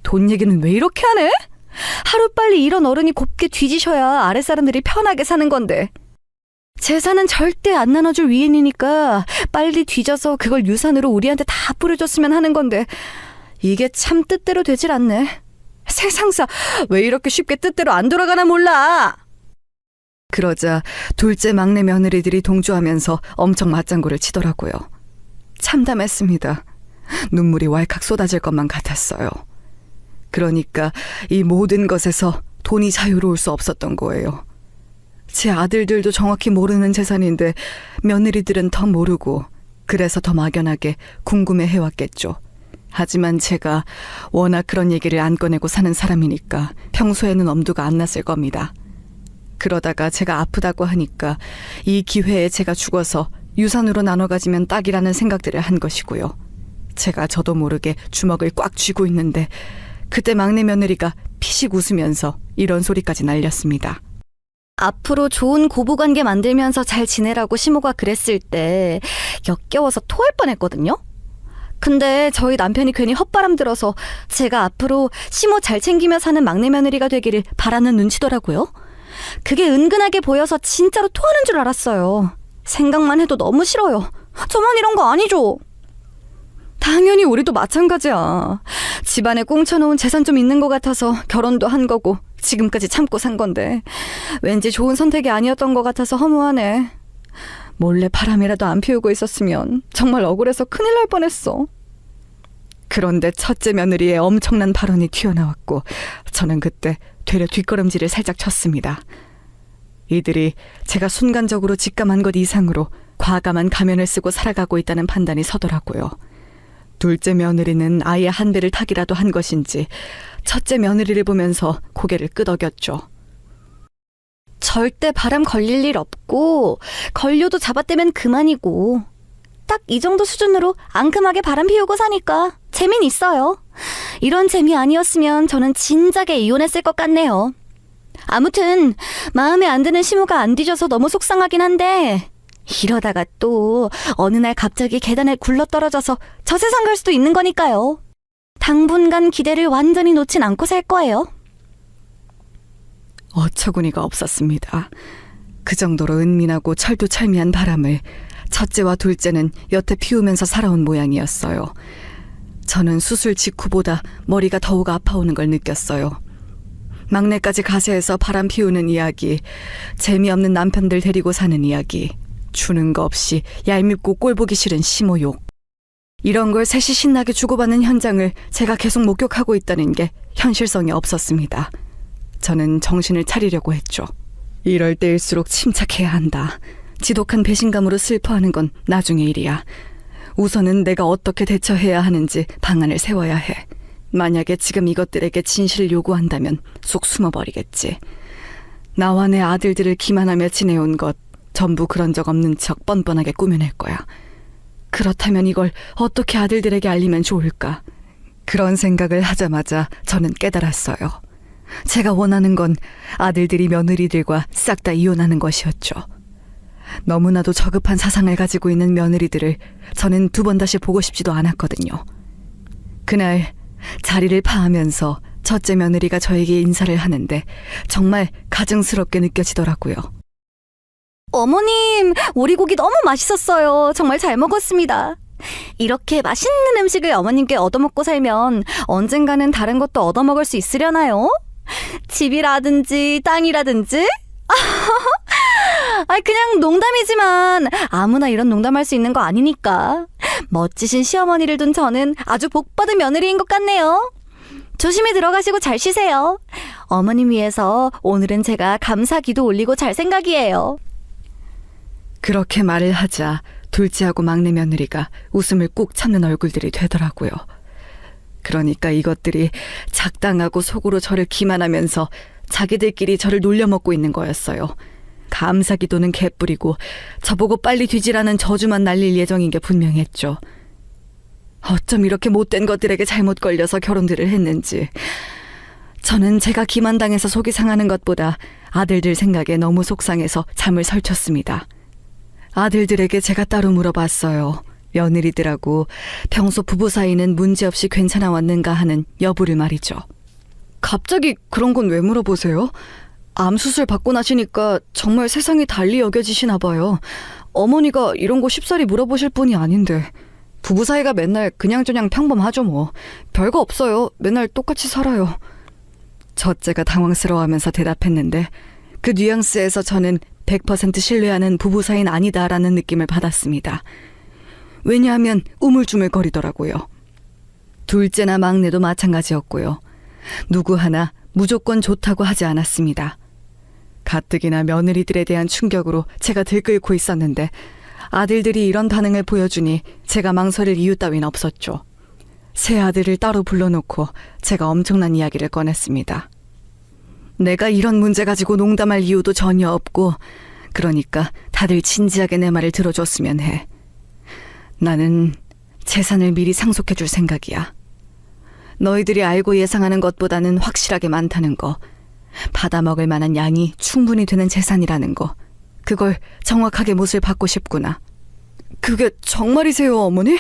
돈 얘기는 왜 이렇게 하네? 하루빨리 이런 어른이 곱게 뒤지셔야 아랫사람들이 편하게 사는 건데. 재산은 절대 안 나눠줄 위인이니까 빨리 뒤져서 그걸 유산으로 우리한테 다 뿌려줬으면 하는 건데 이게 참 뜻대로 되질 않네. 세상사 왜 이렇게 쉽게 뜻대로 안 돌아가나 몰라. 그러자 둘째 막내 며느리들이 동조하면서 엄청 맞장구를 치더라고요. 참담했습니다. 눈물이 왈칵 쏟아질 것만 같았어요. 그러니까 이 모든 것에서 돈이 자유로울 수 없었던 거예요. 제 아들들도 정확히 모르는 재산인데 며느리들은 더 모르고 그래서 더 막연하게 궁금해해왔겠죠. 하지만 제가 워낙 그런 얘기를 안 꺼내고 사는 사람이니까 평소에는 엄두가 안 났을 겁니다. 그러다가 제가 아프다고 하니까 이 기회에 제가 죽어서 유산으로 나눠 가지면 딱이라는 생각들을 한 것이고요. 제가 저도 모르게 주먹을 꽉 쥐고 있는데 그때 막내 며느리가 피식 웃으면서 이런 소리까지 날렸습니다. 앞으로 좋은 고부관계 만들면서 잘 지내라고 시모가 그랬을 때 역겨워서 토할 뻔했거든요. 근데 저희 남편이 괜히 헛바람 들어서 제가 앞으로 시모 잘 챙기며 사는 막내 며느리가 되기를 바라는 눈치더라고요. 그게 은근하게 보여서 진짜로 토하는 줄 알았어요. 생각만 해도 너무 싫어요. 저만 이런 거 아니죠. 당연히 우리도 마찬가지야. 집안에 꽁쳐놓은 재산 좀 있는 것 같아서 결혼도 한 거고 지금까지 참고 산 건데 왠지 좋은 선택이 아니었던 것 같아서 허무하네. 몰래 바람이라도 안 피우고 있었으면 정말 억울해서 큰일 날 뻔했어. 그런데 첫째 며느리의 엄청난 발언이 튀어나왔고 저는 그때 되려 뒷걸음질을 살짝 쳤습니다. 이들이 제가 순간적으로 직감한 것 이상으로 과감한 가면을 쓰고 살아가고 있다는 판단이 서더라고요. 둘째 며느리는 아예 한 배를 타기라도 한 것인지 첫째 며느리를 보면서 고개를 끄덕였죠. 절대 바람 걸릴 일 없고 걸려도 잡아떼면 그만이고 딱 이 정도 수준으로 앙큼하게 바람 피우고 사니까 재민 있어요. 이런 재미 아니었으면 저는 진작에 이혼했을 것 같네요. 아무튼 마음에 안 드는 시무가 안 뒤져서 너무 속상하긴 한데 이러다가 또 어느 날 갑자기 계단에 굴러떨어져서 저 세상 갈 수도 있는 거니까요. 당분간 기대를 완전히 놓진 않고 살 거예요. 어처구니가 없었습니다. 그 정도로 은밀하고 철두철미한 바람을 첫째와 둘째는 여태 피우면서 살아온 모양이었어요. 저는 수술 직후보다 머리가 더욱 아파오는 걸 느꼈어요. 막내까지 가세해서 바람 피우는 이야기, 재미없는 남편들 데리고 사는 이야기, 주는 거 없이 얄밉고 꼴보기 싫은 시모욕. 이런 걸 셋이 신나게 주고받는 현장을 제가 계속 목격하고 있다는 게 현실성이 없었습니다. 저는 정신을 차리려고 했죠. 이럴 때일수록 침착해야 한다. 지독한 배신감으로 슬퍼하는 건 나중의 일이야. 우선은 내가 어떻게 대처해야 하는지 방안을 세워야 해. 만약에 지금 이것들에게 진실을 요구한다면 쏙 숨어버리겠지. 나와 내 아들들을 기만하며 지내온 것 전부 그런 적 없는 척 뻔뻔하게 꾸며낼 거야. 그렇다면 이걸 어떻게 아들들에게 알리면 좋을까? 그런 생각을 하자마자 저는 깨달았어요. 제가 원하는 건 아들들이 며느리들과 싹 다 이혼하는 것이었죠. 너무나도 저급한 사상을 가지고 있는 며느리들을 저는 두 번 다시 보고 싶지도 않았거든요. 그날 자리를 파하면서 첫째 며느리가 저에게 인사를 하는데 정말 가증스럽게 느껴지더라고요. 어머님, 오리고기 너무 맛있었어요. 정말 잘 먹었습니다. 이렇게 맛있는 음식을 어머님께 얻어먹고 살면 언젠가는 다른 것도 얻어먹을 수 있으려나요? 집이라든지 땅이라든지? 그냥 농담이지만 아무나 이런 농담할 수 있는 거 아니니까. 멋지신 시어머니를 둔 저는 아주 복받은 며느리인 것 같네요. 조심히 들어가시고 잘 쉬세요. 어머님 위해서 오늘은 제가 감사기도 올리고 잘 생각이에요. 그렇게 말을 하자 둘째하고 막내 며느리가 웃음을 꾹 참는 얼굴들이 되더라고요. 그러니까 이것들이 작당하고 속으로 저를 기만하면서 자기들끼리 저를 놀려먹고 있는 거였어요. 감사기도는 개뿔이고 저보고 빨리 뒤지라는 저주만 날릴 예정인 게 분명했죠. 어쩜 이렇게 못된 것들에게 잘못 걸려서 결혼들을 했는지. 저는 제가 기만당해서 속이 상하는 것보다 아들들 생각에 너무 속상해서 잠을 설쳤습니다. 아들들에게 제가 따로 물어봤어요. 며느리들하고 평소 부부 사이는 문제없이 괜찮아 왔는가 하는 여부를 말이죠. 갑자기 그런 건 왜 물어보세요? 암 수술 받고 나시니까 정말 세상이 달리 여겨지시나 봐요. 어머니가 이런 거 쉽사리 물어보실 분이 아닌데. 부부 사이가 맨날 그냥저냥 평범하죠 뭐. 별거 없어요. 맨날 똑같이 살아요. 첫째가 당황스러워하면서 대답했는데 그 뉘앙스에서 저는 100% 신뢰하는 부부 사이는 아니다라는 느낌을 받았습니다. 왜냐하면 우물쭈물거리더라고요. 둘째나 막내도 마찬가지였고요. 누구 하나 무조건 좋다고 하지 않았습니다. 가뜩이나 며느리들에 대한 충격으로 제가 들끓고 있었는데 아들들이 이런 반응을 보여주니 제가 망설일 이유 따윈 없었죠. 세 아들을 따로 불러놓고 제가 엄청난 이야기를 꺼냈습니다. 내가 이런 문제 가지고 농담할 이유도 전혀 없고 그러니까 다들 진지하게 내 말을 들어줬으면 해. 나는 재산을 미리 상속해줄 생각이야. 너희들이 알고 예상하는 것보다는 확실하게 많다는 거, 받아먹을 만한 양이 충분히 되는 재산이라는 거, 그걸 정확하게 못을 받고 싶구나. 그게 정말이세요, 어머니?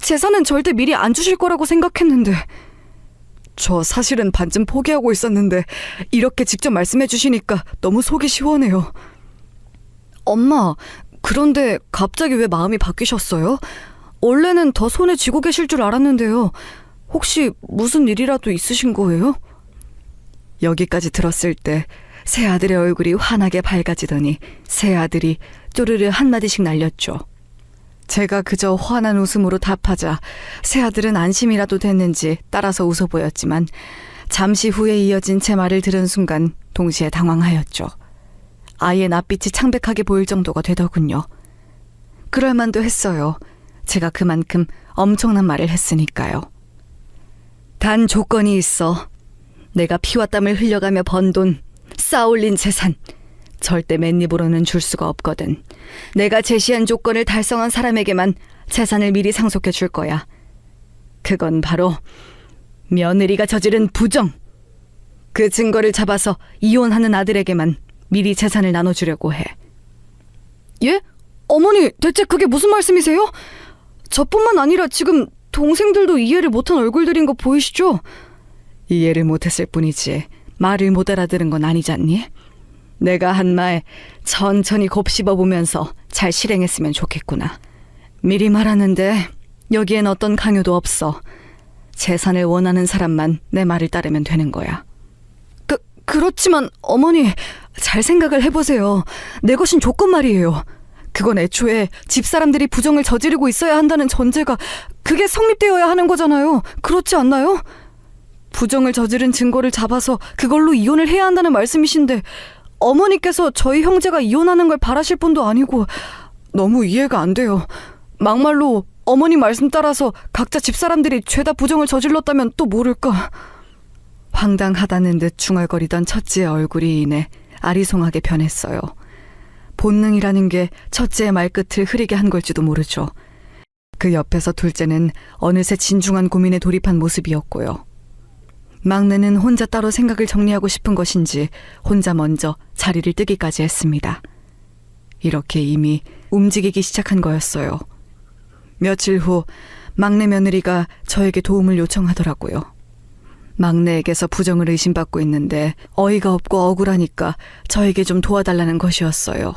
재산은 절대 미리 안 주실 거라고 생각했는데. 저 사실은 반쯤 포기하고 있었는데 이렇게 직접 말씀해 주시니까 너무 속이 시원해요. 엄마, 그런데 갑자기 왜 마음이 바뀌셨어요? 원래는 더 손에 쥐고 계실 줄 알았는데요. 혹시 무슨 일이라도 있으신 거예요? 여기까지 들었을 때 새 아들의 얼굴이 환하게 밝아지더니 새 아들이 쪼르르 한마디씩 날렸죠. 제가 그저 환한 웃음으로 답하자 새 아들은 안심이라도 됐는지 따라서 웃어 보였지만 잠시 후에 이어진 제 말을 들은 순간 동시에 당황하였죠. 아이의 낯빛이 창백하게 보일 정도가 되더군요. 그럴만도 했어요. 제가 그만큼 엄청난 말을 했으니까요. 단 조건이 있어. 내가 피와 땀을 흘려가며 번 돈, 쌓아올린 재산, 절대 맨입으로는 줄 수가 없거든. 내가 제시한 조건을 달성한 사람에게만 재산을 미리 상속해 줄 거야. 그건 바로 며느리가 저지른 부정. 그 증거를 잡아서 이혼하는 아들에게만 미리 재산을 나눠주려고 해. 예? 어머니, 대체 그게 무슨 말씀이세요? 저뿐만 아니라 지금 동생들도 이해를 못한 얼굴들인 거 보이시죠? 이해를 못했을 뿐이지 말을 못 알아들은 건 아니잖니? 내가 한 말 천천히 곱씹어보면서 잘 실행했으면 좋겠구나. 미리 말하는데 여기엔 어떤 강요도 없어. 재산을 원하는 사람만 내 말을 따르면 되는 거야. 그렇지만 어머니, 잘 생각을 해보세요. 내 것인 조건 말이에요. 그건 애초에 집사람들이 부정을 저지르고 있어야 한다는 전제가 그게 성립되어야 하는 거잖아요. 그렇지 않나요? 부정을 저지른 증거를 잡아서 그걸로 이혼을 해야 한다는 말씀이신데 어머니께서 저희 형제가 이혼하는 걸 바라실 분도 아니고 너무 이해가 안 돼요. 막말로 어머니 말씀 따라서 각자 집사람들이 죄다 부정을 저질렀다면 또 모를까. 황당하다는 듯 중얼거리던 첫째의 얼굴이 이내 아리송하게 변했어요. 본능이라는 게 첫째의 말끝을 흐리게 한 걸지도 모르죠. 그 옆에서 둘째는 어느새 진중한 고민에 돌입한 모습이었고요. 막내는 혼자 따로 생각을 정리하고 싶은 것인지 혼자 먼저 자리를 뜨기까지 했습니다. 이렇게 이미 움직이기 시작한 거였어요. 며칠 후 막내 며느리가 저에게 도움을 요청하더라고요. 막내에게서 부정을 의심받고 있는데 어이가 없고 억울하니까 저에게 좀 도와달라는 것이었어요.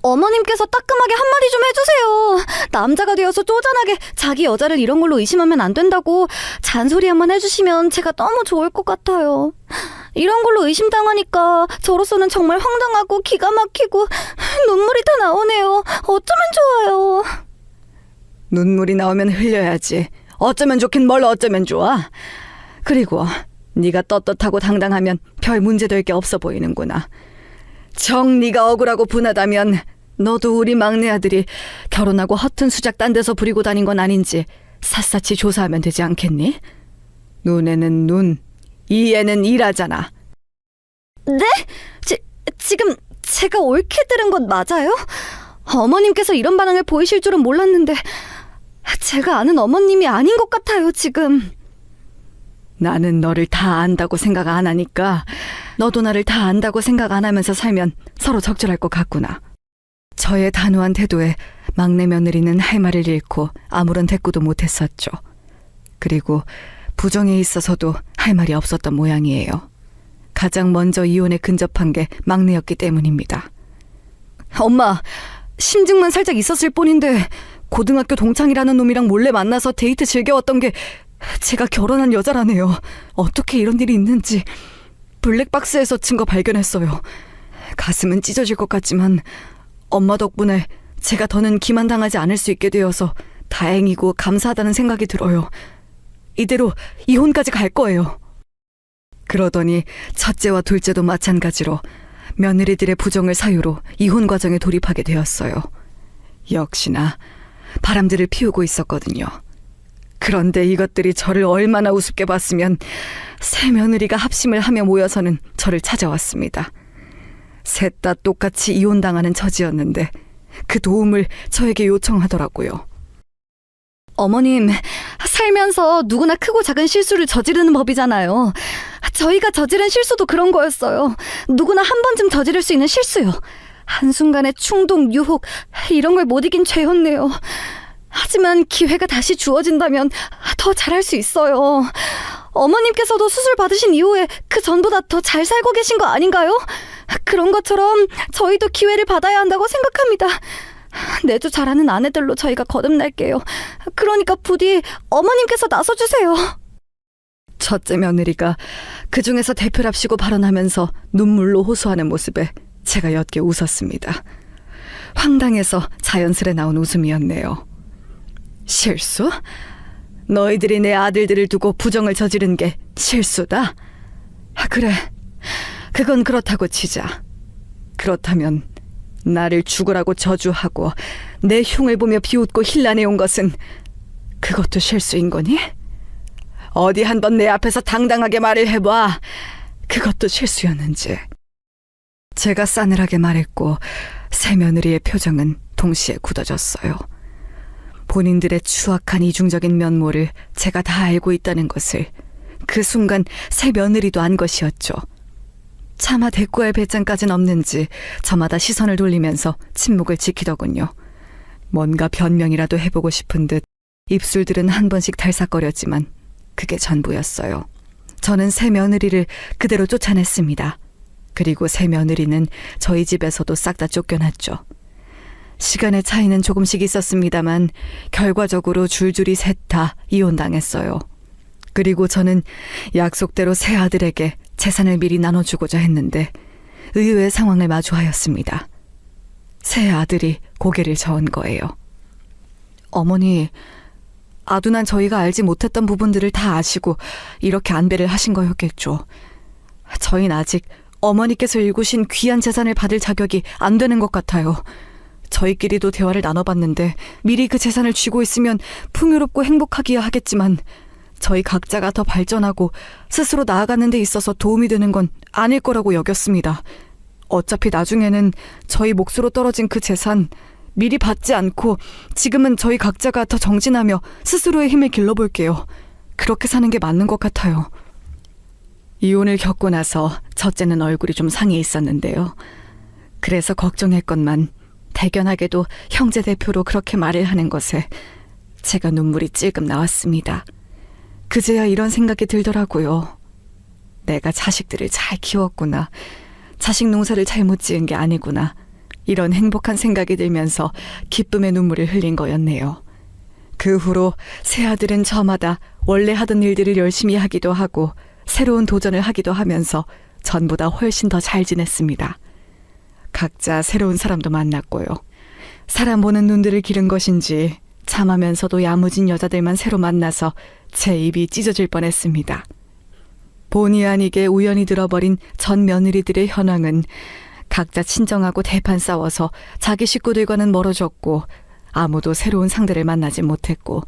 어머님께서 따끔하게 한마디 좀 해주세요. 남자가 되어서 쪼잔하게 자기 여자를 이런 걸로 의심하면 안 된다고 잔소리 한번 해주시면 제가 너무 좋을 것 같아요. 이런 걸로 의심당하니까 저로서는 정말 황당하고 기가 막히고 눈물이 다 나오네요. 어쩌면 좋아요. 눈물이 나오면 흘려야지. 어쩌면 좋긴 뭘 어쩌면 좋아. 그리고 네가 떳떳하고 당당하면 별 문제될 게 없어 보이는구나. 정 네가 억울하고 분하다면 너도 우리 막내 아들이 결혼하고 허튼 수작 딴 데서 부리고 다닌 건 아닌지 샅샅이 조사하면 되지 않겠니? 눈에는 눈, 이에는 이라잖아. 네? 지금 제가 옳게 들은 건 맞아요? 어머님께서 이런 반응을 보이실 줄은 몰랐는데 제가 아는 어머님이 아닌 것 같아요, 지금. 나는 너를 다 안다고 생각 안 하니까 너도 나를 다 안다고 생각 안 하면서 살면 서로 적절할 것 같구나. 저의 단호한 태도에 막내 며느리는 할 말을 잃고 아무런 대꾸도 못했었죠. 그리고 부정에 있어서도 할 말이 없었던 모양이에요. 가장 먼저 이혼에 근접한 게 막내였기 때문입니다. 엄마, 심증만 살짝 있었을 뿐인데 고등학교 동창이라는 놈이랑 몰래 만나서 데이트 즐겨왔던 게 제가 결혼한 여자라네요. 어떻게 이런 일이 있는지. 블랙박스에서 증거 발견했어요. 가슴은 찢어질 것 같지만 엄마 덕분에 제가 더는 기만당하지 않을 수 있게 되어서 다행이고 감사하다는 생각이 들어요. 이대로 이혼까지 갈 거예요. 그러더니 첫째와 둘째도 마찬가지로 며느리들의 부정을 사유로 이혼 과정에 돌입하게 되었어요. 역시나 바람들을 피우고 있었거든요. 그런데 이것들이 저를 얼마나 우습게 봤으면 새 며느리가 합심을 하며 모여서는 저를 찾아왔습니다. 셋 다 똑같이 이혼당하는 처지였는데 그 도움을 저에게 요청하더라고요. 어머님, 살면서 누구나 크고 작은 실수를 저지르는 법이잖아요. 저희가 저지른 실수도 그런 거였어요. 누구나 한 번쯤 저지를 수 있는 실수요. 한순간의 충동, 유혹, 이런 걸 못 이긴 죄였네요. 하지만 기회가 다시 주어진다면 더 잘할 수 있어요. 어머님께서도 수술 받으신 이후에 그 전보다 더 잘 살고 계신 거 아닌가요? 그런 것처럼 저희도 기회를 받아야 한다고 생각합니다. 내조 잘하는 아내들로 저희가 거듭날게요. 그러니까 부디 어머님께서 나서주세요. 첫째 며느리가 그 중에서 대표랍시고 발언하면서 눈물로 호소하는 모습에 제가 옅게 웃었습니다. 황당해서 자연스레 나온 웃음이었네요. 실수? 너희들이 내 아들들을 두고 부정을 저지른 게 실수다? 그래, 그건 그렇다고 치자. 그렇다면 나를 죽으라고 저주하고 내 흉을 보며 비웃고 힐난해온 것은 그것도 실수인 거니? 어디 한번 내 앞에서 당당하게 말을 해봐. 그것도 실수였는지. 제가 싸늘하게 말했고 새 며느리의 표정은 동시에 굳어졌어요. 본인들의 추악한 이중적인 면모를 제가 다 알고 있다는 것을 그 순간 새 며느리도 안 것이었죠. 차마 대꾸할 배짱까진 없는지 저마다 시선을 돌리면서 침묵을 지키더군요. 뭔가 변명이라도 해보고 싶은 듯 입술들은 한 번씩 달싹거렸지만 그게 전부였어요. 저는 새 며느리를 그대로 쫓아냈습니다. 그리고 새 며느리는 저희 집에서도 싹 다 쫓겨났죠. 시간의 차이는 조금씩 있었습니다만 결과적으로 줄줄이 셋 다 이혼당했어요. 그리고 저는 약속대로 새 아들에게 재산을 미리 나눠주고자 했는데 의외의 상황을 마주하였습니다. 새 아들이 고개를 저은 거예요. 어머니, 아둔한 저희가 알지 못했던 부분들을 다 아시고 이렇게 안배를 하신 거였겠죠. 저희는 아직 어머니께서 일구신 귀한 재산을 받을 자격이 안 되는 것 같아요. 저희끼리도 대화를 나눠봤는데 미리 그 재산을 쥐고 있으면 풍요롭고 행복하기야 하겠지만 저희 각자가 더 발전하고 스스로 나아가는 데 있어서 도움이 되는 건 아닐 거라고 여겼습니다. 어차피 나중에는 저희 몫으로 떨어진 그 재산 미리 받지 않고 지금은 저희 각자가 더 정진하며 스스로의 힘을 길러볼게요. 그렇게 사는 게 맞는 것 같아요. 이혼을 겪고 나서 첫째는 얼굴이 좀 상해 있었는데요. 그래서 걱정했건만 대견하게도 형제 대표로 그렇게 말을 하는 것에 제가 눈물이 찔끔 나왔습니다. 그제야 이런 생각이 들더라고요. 내가 자식들을 잘 키웠구나. 자식 농사를 잘못 지은 게 아니구나. 이런 행복한 생각이 들면서 기쁨의 눈물을 흘린 거였네요. 그 후로 새 아들은 저마다 원래 하던 일들을 열심히 하기도 하고 새로운 도전을 하기도 하면서 전보다 훨씬 더 잘 지냈습니다. 각자 새로운 사람도 만났고요. 사람 보는 눈들을 기른 것인지 참하면서도 야무진 여자들만 새로 만나서 제 입이 찢어질 뻔했습니다. 본의 아니게 우연히 들어버린 전 며느리들의 현황은 각자 친정하고 대판 싸워서 자기 식구들과는 멀어졌고 아무도 새로운 상대를 만나지 못했고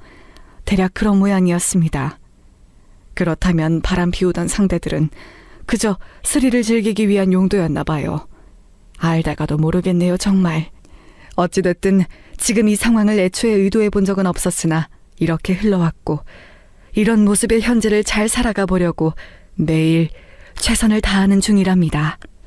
대략 그런 모양이었습니다. 그렇다면 바람 피우던 상대들은 그저 스릴을 즐기기 위한 용도였나 봐요. 알다가도 모르겠네요, 정말. 어찌됐든 지금 이 상황을 애초에 의도해 본 적은 없었으나 이렇게 흘러왔고 이런 모습의 현재를 잘 살아가 보려고 매일 최선을 다하는 중이랍니다.